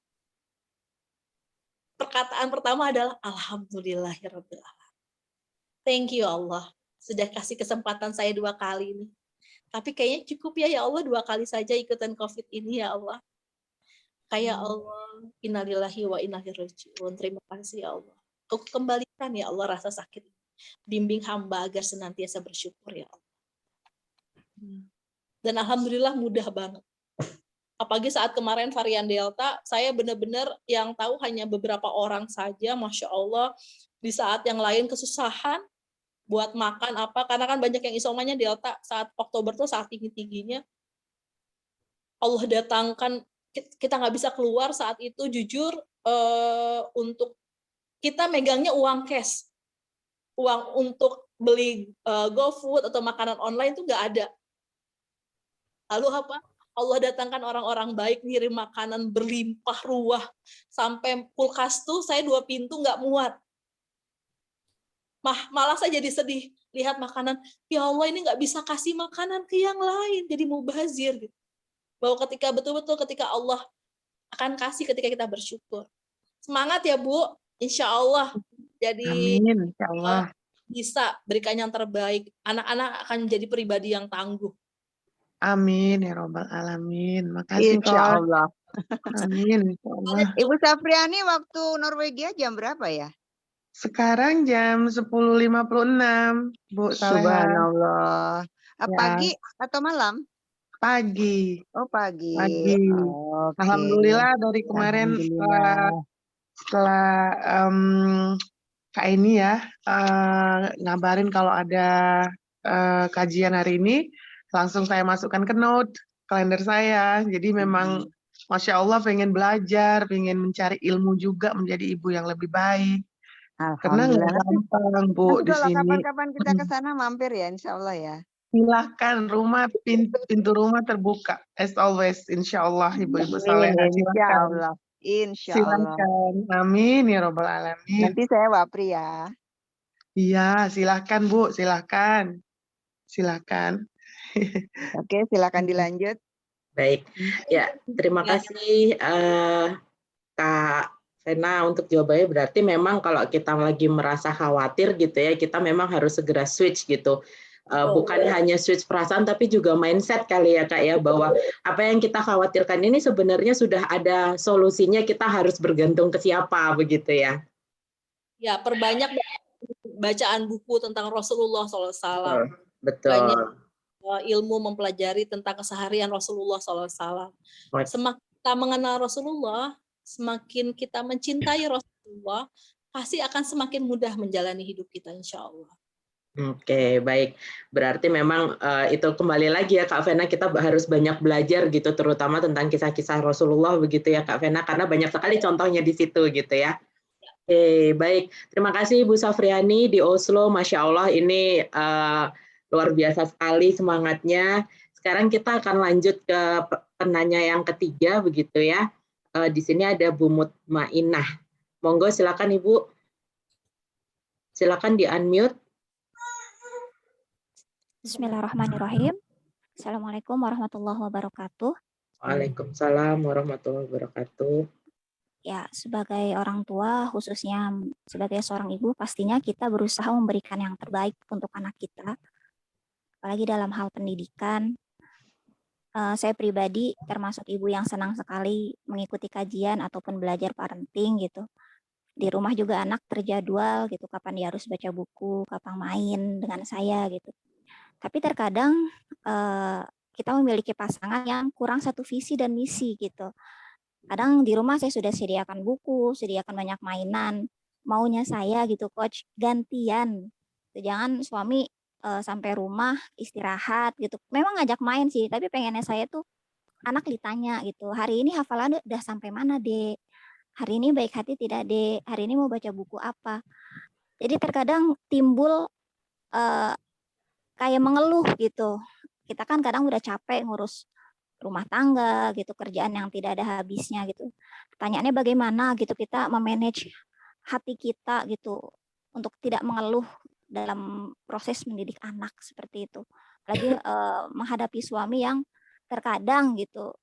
Speaker 3: perkataan pertama adalah Alhamdulillahirabbil alamin. Thank you Allah, sudah kasih kesempatan saya 2 kali nih. Tapi kayaknya cukup ya Allah 2 kali saja ikutan COVID ini ya Allah. Kayak Allah, innalillahi wa inna ilaihi raji'un. Terima kasih ya Allah. Kau kembalikan ya Allah rasa sakit. Bimbing hamba agar senantiasa bersyukur ya Allah. Dan alhamdulillah mudah banget. Apalagi saat kemarin varian Delta, saya benar-benar yang tahu hanya beberapa orang saja, Masya Allah. Di saat yang lain kesusahan buat makan apa, karena kan banyak yang isomannya Delta saat Oktober tuh saat tinggi-tingginya. Allah datangkan, kita nggak bisa keluar saat itu, jujur untuk kita megangnya uang cash, uang untuk beli GoFood atau makanan online itu nggak ada. Lalu apa? Allah datangkan orang-orang baik, ngirim makanan berlimpah ruah, sampai kulkas tuh saya 2 pintu nggak muat. Malah saya jadi sedih lihat makanan, ya Allah ini nggak bisa kasih makanan ke yang lain, jadi mubazir gitu. Bahwa betul-betul ketika Allah akan kasih ketika kita bersyukur. Semangat ya Bu, insya Allah. Jadi
Speaker 9: amin, insya Allah.
Speaker 3: Bisa berikan yang terbaik. Anak-anak akan menjadi pribadi yang tangguh.
Speaker 9: Amin ya Rabbal Alamin. Makasih,
Speaker 8: Insya Allah.
Speaker 9: Amin, insya Allah.
Speaker 8: Ibu Safriani waktu Norwegia jam berapa ya?
Speaker 9: Sekarang jam 10.56, Bu Salihah.
Speaker 8: Subhanallah. Pagi atau malam?
Speaker 9: Pagi.
Speaker 8: Oh, pagi.
Speaker 9: Pagi.
Speaker 8: Okay.
Speaker 9: Alhamdulillah dari kemarin setelah Kak ini ya ngabarin kalau ada kajian hari ini, langsung saya masukkan ke note kalender saya. Jadi memang Masya Allah pengen belajar, pengen mencari ilmu juga menjadi ibu yang lebih baik. Karena nggak gampang Bu di sini.
Speaker 8: Kapan-kapan kita ke sana mampir ya, insya Allah ya.
Speaker 9: Silahkan, pintu rumah terbuka. As always, insya Allah, ibu-ibu
Speaker 8: Amin,
Speaker 9: salehah.
Speaker 8: insya
Speaker 9: Silakan.
Speaker 8: Allah. Insya Allah.
Speaker 9: Silakan. Amin ya robbal alamin.
Speaker 8: Nanti saya wapri ya.
Speaker 9: Iya, silakan Bu, silakan. Silakan.
Speaker 8: Oke, silakan dilanjut.
Speaker 4: Baik, ya terima kasih Kak Vena untuk jawabannya. Berarti memang kalau kita lagi merasa khawatir gitu ya, kita memang harus segera switch gitu. Bukan hanya switch perasaan tapi juga mindset kali ya Kak ya, bahwa apa yang kita khawatirkan ini sebenarnya sudah ada solusinya, kita harus bergantung ke siapa begitu ya.
Speaker 3: Ya, perbanyak bacaan buku tentang Rasulullah SAW.
Speaker 4: Betul.
Speaker 3: Banyak ilmu mempelajari tentang keseharian Rasulullah SAW. Semakin kita mengenal Rasulullah, semakin kita mencintai Rasulullah, pasti akan semakin mudah menjalani hidup kita, insya Allah.
Speaker 4: Oke, baik. Berarti memang itu kembali lagi ya Kak Vena, kita harus banyak belajar gitu, terutama tentang kisah-kisah Rasulullah begitu ya Kak Vena, karena banyak sekali contohnya di situ gitu ya. Oke, baik. Terima kasih Bu Safriani di Oslo, Masya Allah ini luar biasa sekali semangatnya. Sekarang kita akan lanjut ke penanya yang ketiga begitu ya. Di sini ada Bu Mutmainah. Monggo silakan Ibu. Silakan di-unmute.
Speaker 10: Bismillahirrahmanirrahim. Assalamualaikum warahmatullahi wabarakatuh.
Speaker 4: Waalaikumsalam warahmatullahi wabarakatuh.
Speaker 10: Ya, sebagai orang tua, khususnya sebagai seorang ibu, pastinya kita berusaha memberikan yang terbaik untuk anak kita. Apalagi dalam hal pendidikan. Saya pribadi termasuk ibu yang senang sekali mengikuti kajian ataupun belajar parenting gitu. Di rumah juga anak terjadwal gitu, kapan dia harus baca buku, kapan main dengan saya gitu. Tapi terkadang kita memiliki pasangan yang kurang satu visi dan misi gitu. Kadang di rumah saya sudah sediakan buku, sediakan banyak mainan, maunya saya gitu coach gantian. Jangan suami sampai rumah istirahat gitu. Memang ngajak main sih, tapi pengennya saya tuh anak ditanya gitu. Hari ini hafalannya udah sampai mana, Dek? Hari ini baik hati tidak, Dek? Hari ini mau baca buku apa? Jadi terkadang timbul kayak mengeluh gitu. Kita kan kadang udah capek ngurus rumah tangga gitu, kerjaan yang tidak ada habisnya gitu. Pertanyaannya bagaimana gitu kita memanage hati kita gitu untuk tidak mengeluh dalam proses mendidik anak seperti itu. Apalagi menghadapi suami yang terkadang gitu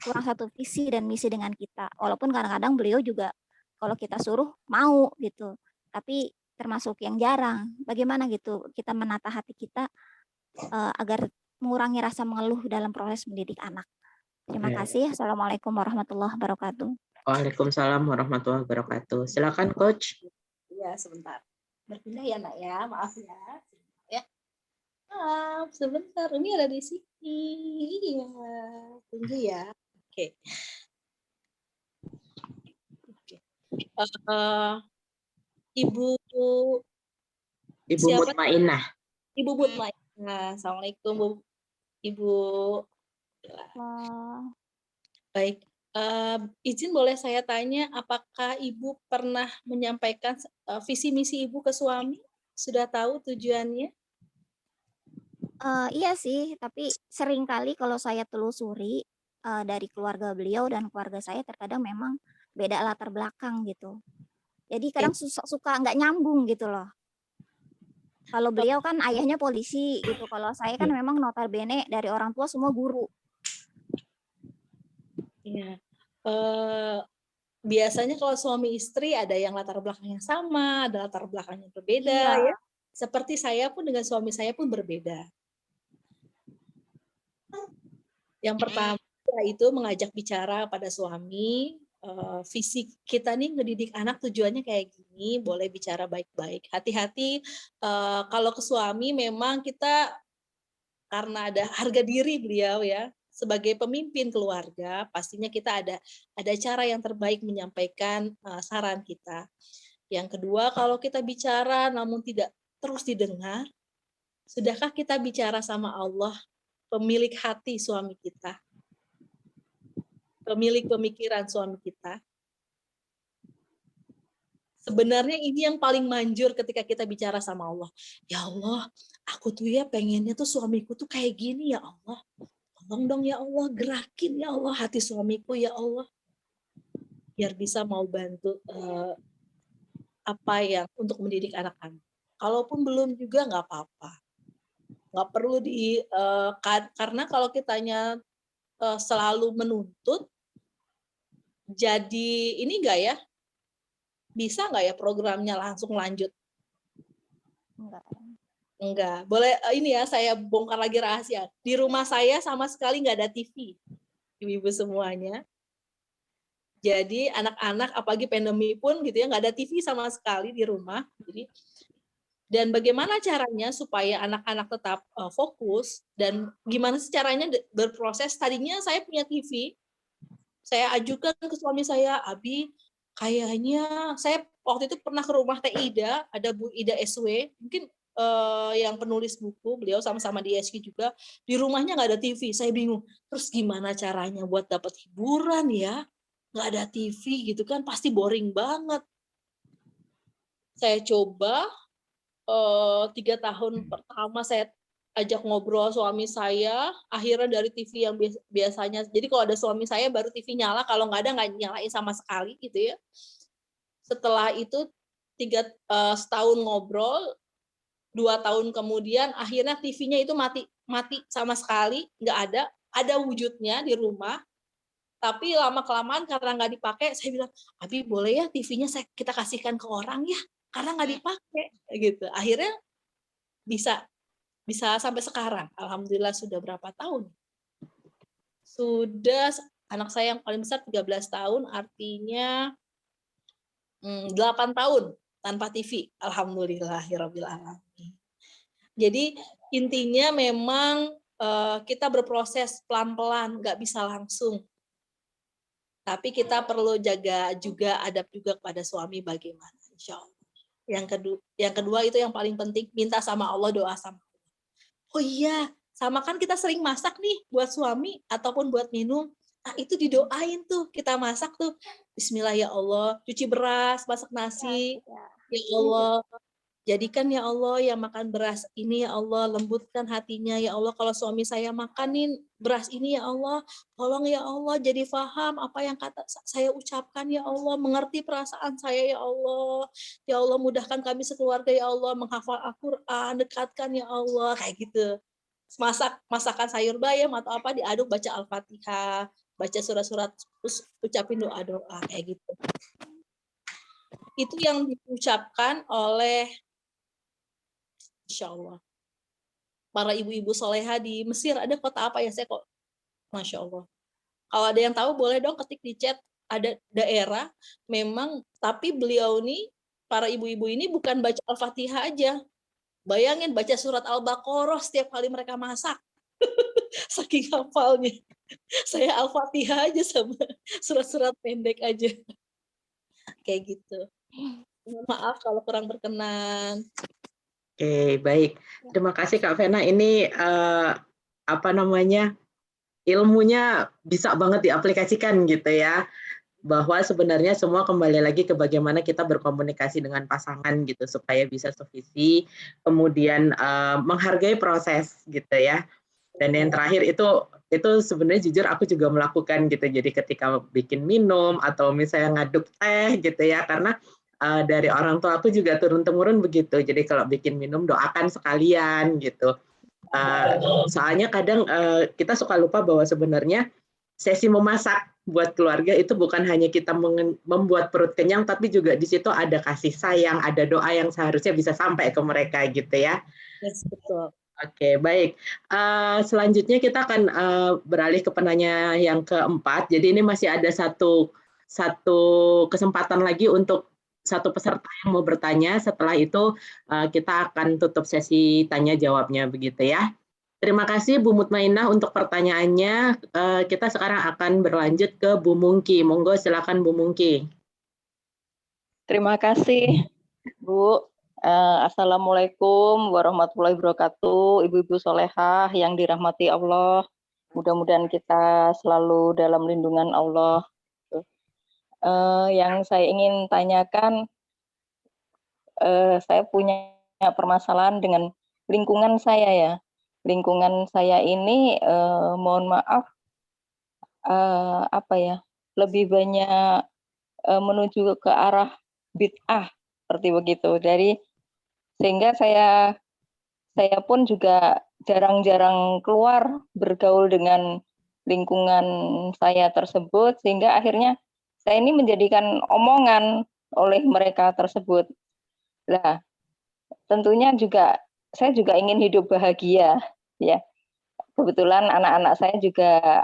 Speaker 10: kurang satu visi dan misi dengan kita. Walaupun kadang-kadang beliau juga kalau kita suruh mau gitu. Tapi termasuk yang jarang. Bagaimana gitu kita menata hati kita agar mengurangi rasa mengeluh dalam proses mendidik anak. Terima kasih. Assalamualaikum warahmatullahi wabarakatuh.
Speaker 4: Waalaikumsalam warahmatullahi wabarakatuh. Silakan Coach.
Speaker 3: Ya, sebentar. Berpindah ya Nak ya, maaf ya. Maaf, sebentar. Ini ada di sini. Iya, tunggu ya. Oke. Ibu
Speaker 4: Mutmainah.
Speaker 3: Ibu Mutmainah. Assalamualaikum Bu. Ibu. Baik. Izin boleh saya tanya, apakah Ibu pernah menyampaikan visi misi Ibu ke suami? Sudah tahu tujuannya?
Speaker 10: Iya sih, tapi seringkali kalau saya telusuri dari keluarga beliau dan keluarga saya terkadang memang beda latar belakang gitu. Jadi kadang suka nggak nyambung gitu loh. Kalau beliau kan ayahnya polisi gitu, kalau saya kan memang notabene dari orang tua semua guru.
Speaker 3: Iya. Biasanya kalau suami istri ada yang latar belakangnya sama, ada latar belakangnya berbeda ya. Seperti saya pun dengan suami saya pun berbeda. Yang pertama itu mengajak bicara pada suami, visi kita nih ngedidik anak tujuannya kayak gini, boleh bicara baik-baik. Hati-hati kalau ke suami memang kita karena ada harga diri beliau ya, sebagai pemimpin keluarga, pastinya kita ada cara yang terbaik menyampaikan saran kita. Yang kedua, kalau kita bicara namun tidak terus didengar, sudahkah kita bicara sama Allah, pemilik hati suami kita, pemilik pemikiran suami kita? Sebenarnya ini yang paling manjur ketika kita bicara sama Allah. Ya Allah, aku tuh ya pengennya tuh suamiku tuh kayak gini ya Allah. Tolong dong ya Allah, gerakin ya Allah hati suamiku ya Allah. Biar bisa mau bantu apa yang untuk mendidik anak-anak. Kalaupun belum juga nggak apa-apa. Nggak perlu karena kalau kitanya selalu menuntut, jadi ini enggak ya? Bisa nggak ya programnya langsung lanjut? Enggak. Boleh ini ya, saya bongkar lagi rahasia. Di rumah saya sama sekali nggak ada TV. Ibu-ibu semuanya. Jadi anak-anak, apalagi pandemi pun gitu ya, nggak ada TV sama sekali di rumah. Jadi, dan bagaimana caranya supaya anak-anak tetap fokus, dan gimana sih caranya berproses? Tadinya saya punya TV, saya ajukan ke suami saya, Abi, kayaknya saya waktu itu pernah ke rumah Teh Ida, ada Bu Ida SW, mungkin yang penulis buku, beliau sama-sama di SQ juga, di rumahnya nggak ada TV, saya bingung. Terus gimana caranya buat dapat hiburan ya? Nggak ada TV gitu kan, pasti boring banget. Saya coba 3 tahun pertama saya ajak ngobrol suami saya, akhirnya dari TV yang biasanya, jadi kalau ada suami saya baru TV nyala, kalau nggak ada nggak nyalain sama sekali gitu ya. Setelah itu setahun ngobrol, 2 tahun kemudian akhirnya TV-nya itu mati sama sekali, nggak ada wujudnya di rumah. Tapi lama-kelamaan karena nggak dipakai, saya bilang, Abi boleh ya TV-nya kita kasihkan ke orang ya, karena nggak dipakai gitu. Akhirnya bisa sampai sekarang. Alhamdulillah sudah berapa tahun? Sudah, anak saya yang paling besar 13 tahun, artinya 8 tahun tanpa TV. Alhamdulillahirabbil alamin. Jadi intinya memang kita berproses pelan-pelan, nggak bisa langsung. Tapi kita perlu jaga juga, adab juga kepada suami bagaimana, insya Allah. Yang kedua itu yang paling penting, minta sama Allah, doa sama Allah. Oh iya, sama kan kita sering masak nih buat suami ataupun buat minum. Nah itu didoain tuh, kita masak tuh. Bismillah ya Allah, cuci beras, masak nasi. Ya Allah, jadikan ya Allah yang makan beras ini ya Allah, lembutkan hatinya ya Allah. Kalau suami saya makanin beras ini ya Allah, tolong ya Allah jadi faham apa yang kata saya ucapkan ya Allah, mengerti perasaan saya ya Allah. Ya Allah mudahkan kami sekeluarga ya Allah, menghafal Al-Quran, dekatkan ya Allah, kayak gitu. Masakan sayur bayam atau apa diaduk, baca Al-Fatihah, baca surat-surat, terus ucapin doa-doa kayak gitu. Itu yang diucapkan oleh Insya Allah para ibu-ibu soleha di Mesir. Ada kota apa ya, saya kok Masya Allah. Kalau ada yang tahu boleh dong ketik di chat, ada daerah memang, tapi beliau nih, para ibu-ibu ini bukan baca Al-Fatihah aja. Bayangin baca surat Al-Baqarah setiap kali mereka masak. Saking hafalnya. Saya Al-Fatihah aja sama surat-surat pendek aja. Kayak gitu. Maaf kalau kurang berkenan.
Speaker 4: Oke, baik. Terima kasih Kak Vena. Ini ilmunya bisa banget diaplikasikan gitu ya. Bahwa sebenarnya semua kembali lagi ke bagaimana kita berkomunikasi dengan pasangan gitu supaya bisa sevisi, kemudian menghargai proses gitu ya. Dan yang terakhir itu sebenarnya jujur aku juga melakukan gitu. Jadi ketika bikin minum atau misalnya ngaduk teh gitu ya, karena dari orang tua aku juga turun-temurun begitu. Jadi kalau bikin minum doakan sekalian gitu. Soalnya kadang kita suka lupa bahwa sebenarnya sesi memasak buat keluarga itu bukan hanya kita membuat perut kenyang, tapi juga di situ ada kasih sayang, ada doa yang seharusnya bisa sampai ke mereka gitu ya.
Speaker 3: Yes, betul.
Speaker 4: Oke, baik. Selanjutnya kita akan beralih ke penanya yang keempat. Jadi ini masih ada satu kesempatan lagi untuk satu peserta yang mau bertanya. Setelah itu kita akan tutup sesi tanya jawabnya begitu ya. Terima kasih Bu Mutmainah untuk pertanyaannya. Kita sekarang akan berlanjut ke Bu Mungki. Monggo silakan Bu Mungki.
Speaker 5: Terima kasih Bu. Assalamualaikum warahmatullahi wabarakatuh, ibu-ibu solehah yang dirahmati Allah. Mudah-mudahan kita selalu dalam lindungan Allah. Yang saya ingin tanyakan, saya punya permasalahan dengan lingkungan saya ya. Lingkungan saya ini mohon maaf apa ya, lebih banyak menuju ke arah bid'ah seperti begitu. Sehingga saya pun juga jarang-jarang keluar bergaul dengan lingkungan saya tersebut, sehingga akhirnya saya ini menjadikan omongan oleh mereka tersebut. Lah, tentunya juga saya juga ingin hidup bahagia, ya. Kebetulan anak-anak saya juga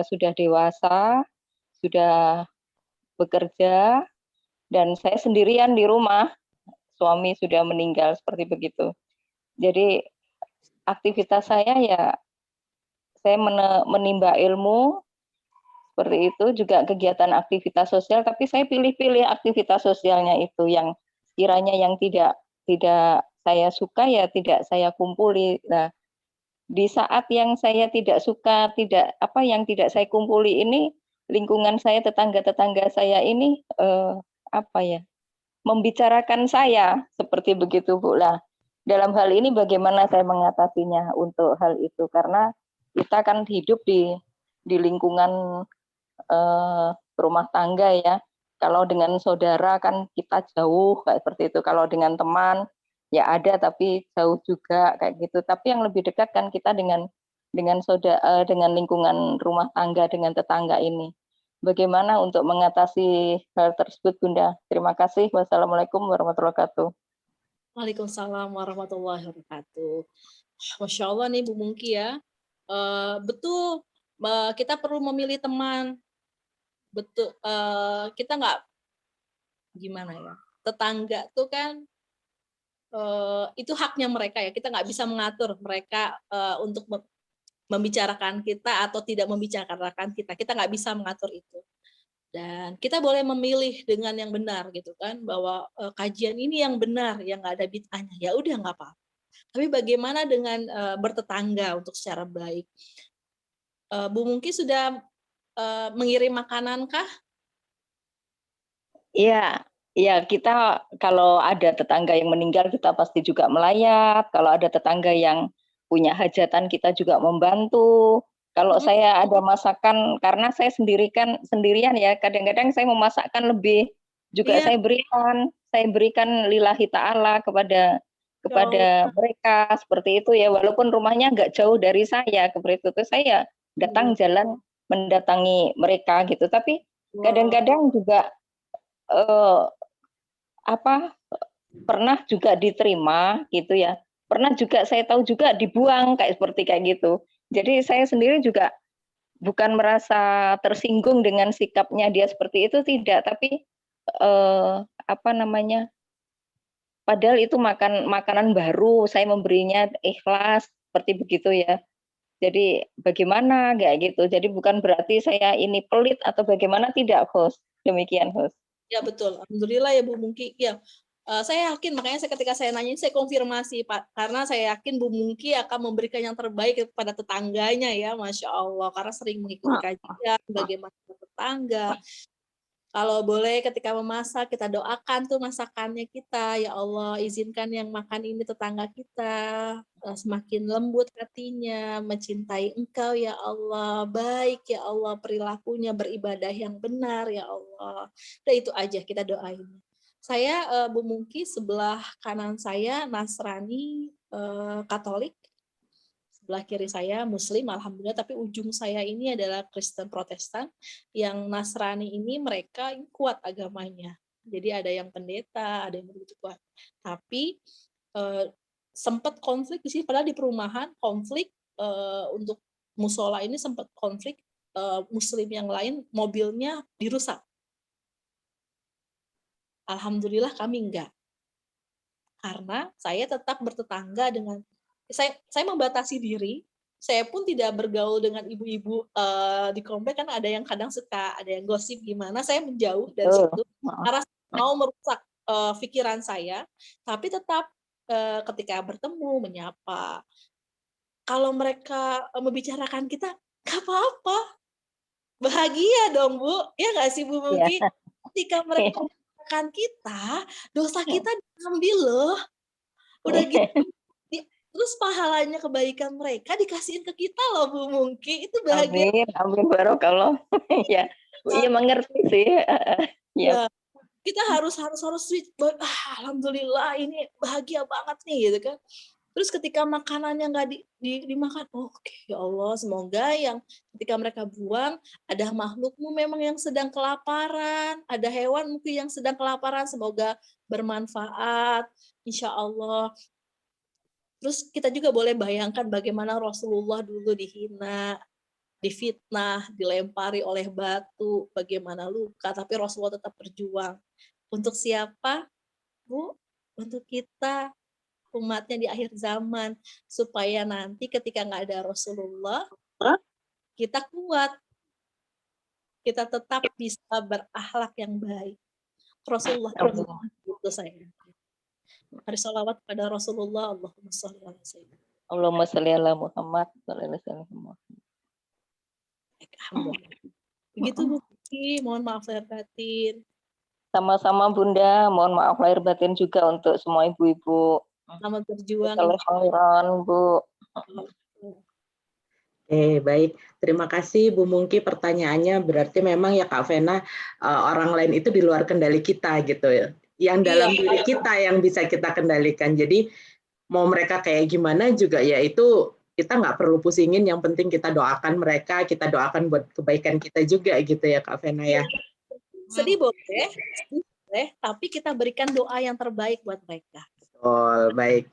Speaker 5: sudah dewasa, sudah bekerja, dan saya sendirian di rumah. Suami sudah meninggal seperti begitu. Jadi aktivitas saya ya saya menimba ilmu seperti itu, juga kegiatan aktivitas sosial, tapi saya pilih-pilih aktivitas sosialnya itu yang kiranya yang tidak saya suka ya tidak saya kumpuli. Nah, di saat yang saya tidak suka, yang tidak saya kumpuli ini, lingkungan saya, tetangga-tetangga saya ini membicarakan saya seperti begitu, Bu. Lah, dalam hal ini bagaimana saya mengatasinya untuk hal itu, karena kita kan hidup di lingkungan rumah tangga ya. Kalau dengan saudara kan kita jauh kayak seperti itu. Kalau dengan teman ya ada tapi jauh juga kayak gitu. Tapi yang lebih dekat kan kita dengan saudara, dengan lingkungan rumah tangga, dengan tetangga ini. Bagaimana untuk mengatasi hal tersebut, Bunda? Terima kasih. Wassalamualaikum warahmatullahi wabarakatuh.
Speaker 3: Waalaikumsalam warahmatullahi wabarakatuh. Masya Allah nih Bu Mungki ya. Betul, kita perlu memilih teman. Betul, kita nggak gimana ya. Tetangga tuh kan itu haknya mereka ya. Kita nggak bisa mengatur mereka untuk membicarakan kita atau tidak membicarakan kita. Kita nggak bisa mengatur itu. Dan kita boleh memilih dengan yang benar gitu kan, bahwa kajian ini yang benar, yang nggak ada bid'ahnya, ya udah nggak apa-apa. Tapi bagaimana dengan bertetangga untuk secara baik? Bu Mungki sudah mengirim makanan kah?
Speaker 5: Iya, kita kalau ada tetangga yang meninggal kita pasti juga melayat. Kalau ada tetangga yang punya hajatan kita juga membantu. Kalau saya ada masakan, karena saya sendirian ya, kadang-kadang saya memasakkan lebih juga saya berikan lillahi ta'ala kepada mereka seperti itu ya, walaupun rumahnya nggak jauh dari saya seperti itu, saya datang jalan mendatangi mereka gitu. Tapi kadang-kadang juga pernah juga diterima gitu ya, pernah juga saya tahu juga dibuang seperti kayak gitu. Jadi saya sendiri juga bukan merasa tersinggung dengan sikapnya dia seperti itu, tidak, tapi padahal itu makanan baru, saya memberinya ikhlas seperti begitu ya. Jadi bagaimana kayak gitu. Jadi bukan berarti saya ini pelit atau bagaimana, tidak, host. Demikian, host.
Speaker 3: Ya betul, alhamdulillah ya Bu Mungki. Ya, saya yakin, makanya ketika saya nanya saya konfirmasi Pak, karena saya yakin Bu Mungki akan memberikan yang terbaik kepada tetangganya ya, Masya Allah, karena sering mengikuti kajian bagaimana tetangga. Kalau boleh ketika memasak kita doakan tuh masakannya kita, ya Allah izinkan yang makan ini tetangga kita semakin lembut hatinya, mencintai Engkau ya Allah, baik ya Allah perilakunya, beribadah yang benar ya Allah. Udah itu aja kita doain. Saya Bu Mungki, sebelah kanan saya Nasrani Katolik, sebelah kiri saya Muslim, alhamdulillah, tapi ujung saya ini adalah Kristen Protestan. Yang Nasrani ini mereka kuat agamanya. Jadi ada yang pendeta, ada yang begitu kuat. Tapi sempat konflik di sini, padahal di perumahan konflik untuk musola ini sempat konflik, Muslim yang lain mobilnya dirusak. Alhamdulillah kami enggak. Karena saya tetap bertetangga dengan saya membatasi diri. Saya pun tidak bergaul dengan ibu-ibu di komplek, kan ada yang kadang suka ada yang gosip gimana, saya menjauh dari situ karena mau merusak pikiran saya, tapi tetap ketika bertemu menyapa. Kalau mereka membicarakan kita, nggak apa-apa, bahagia dong Bu, ya nggak sih Bu Mungki? Ketika mereka kebaikan kita, dosa kita diambil loh. Udah gitu, terus pahalanya kebaikan mereka dikasihin ke kita loh Bu Mungki. Itu bahagia.
Speaker 5: Amin barokallah. Ya, iya mengerti sih.
Speaker 3: Ya, kita harus switch. Alhamdulillah ini bahagia banget nih gitu kan. Terus ketika makanannya nggak dimakan, oke ya Allah, semoga yang ketika mereka buang ada makhlukmu memang yang sedang kelaparan, ada hewan mungkin yang sedang kelaparan, semoga bermanfaat, insya Allah. Terus kita juga boleh bayangkan bagaimana Rasulullah dulu dihina, difitnah, dilempari oleh batu, bagaimana luka, tapi Rasulullah tetap berjuang. Untuk siapa, Bu? Untuk kita, umatnya di akhir zaman, supaya nanti ketika nggak ada Rasulullah, kita kuat, kita tetap bisa berakhlak yang baik. Rasulullah itu saya. Mari sholawat pada Rasulullah. Allahumma sholli ala sayyidina.
Speaker 5: Allahumma sholli ala Muhammad.
Speaker 3: Alhamdulillah. Begitu Bu Kiki, mohon maaf lahir batin.
Speaker 5: Sama-sama Bunda, mohon maaf lahir batin juga untuk semua ibu-ibu.
Speaker 3: Selamat berjuang.
Speaker 5: Bu.
Speaker 4: Oke, baik. Terima kasih Bu Mungki pertanyaannya. Berarti memang ya Kak Vena, orang lain itu di luar kendali kita gitu ya. Yang dalam diri kita yang bisa kita kendalikan. Jadi mau mereka kayak gimana juga ya itu kita nggak perlu pusingin. Yang penting kita doakan mereka, kita doakan buat kebaikan kita juga gitu ya Kak Vena ya.
Speaker 3: Sedih boleh, tapi kita berikan doa yang terbaik buat mereka.
Speaker 4: Oh, baik.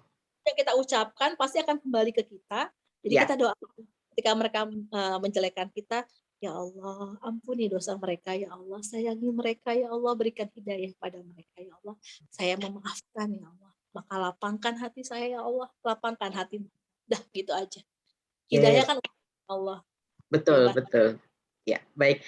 Speaker 3: Yang kita ucapkan pasti akan kembali ke kita. Jadi kita doakan ketika mereka menjelekkan kita, ya Allah, ampuni dosa mereka, ya Allah, sayangi mereka, ya Allah, berikan hidayah pada mereka, ya Allah. Saya memaafkan, ya Allah. Maka lapangkan hati saya, ya Allah, lapangkan hati. Dah gitu aja. Hidayah kan Allah.
Speaker 4: Betul, betul. Ya, baik.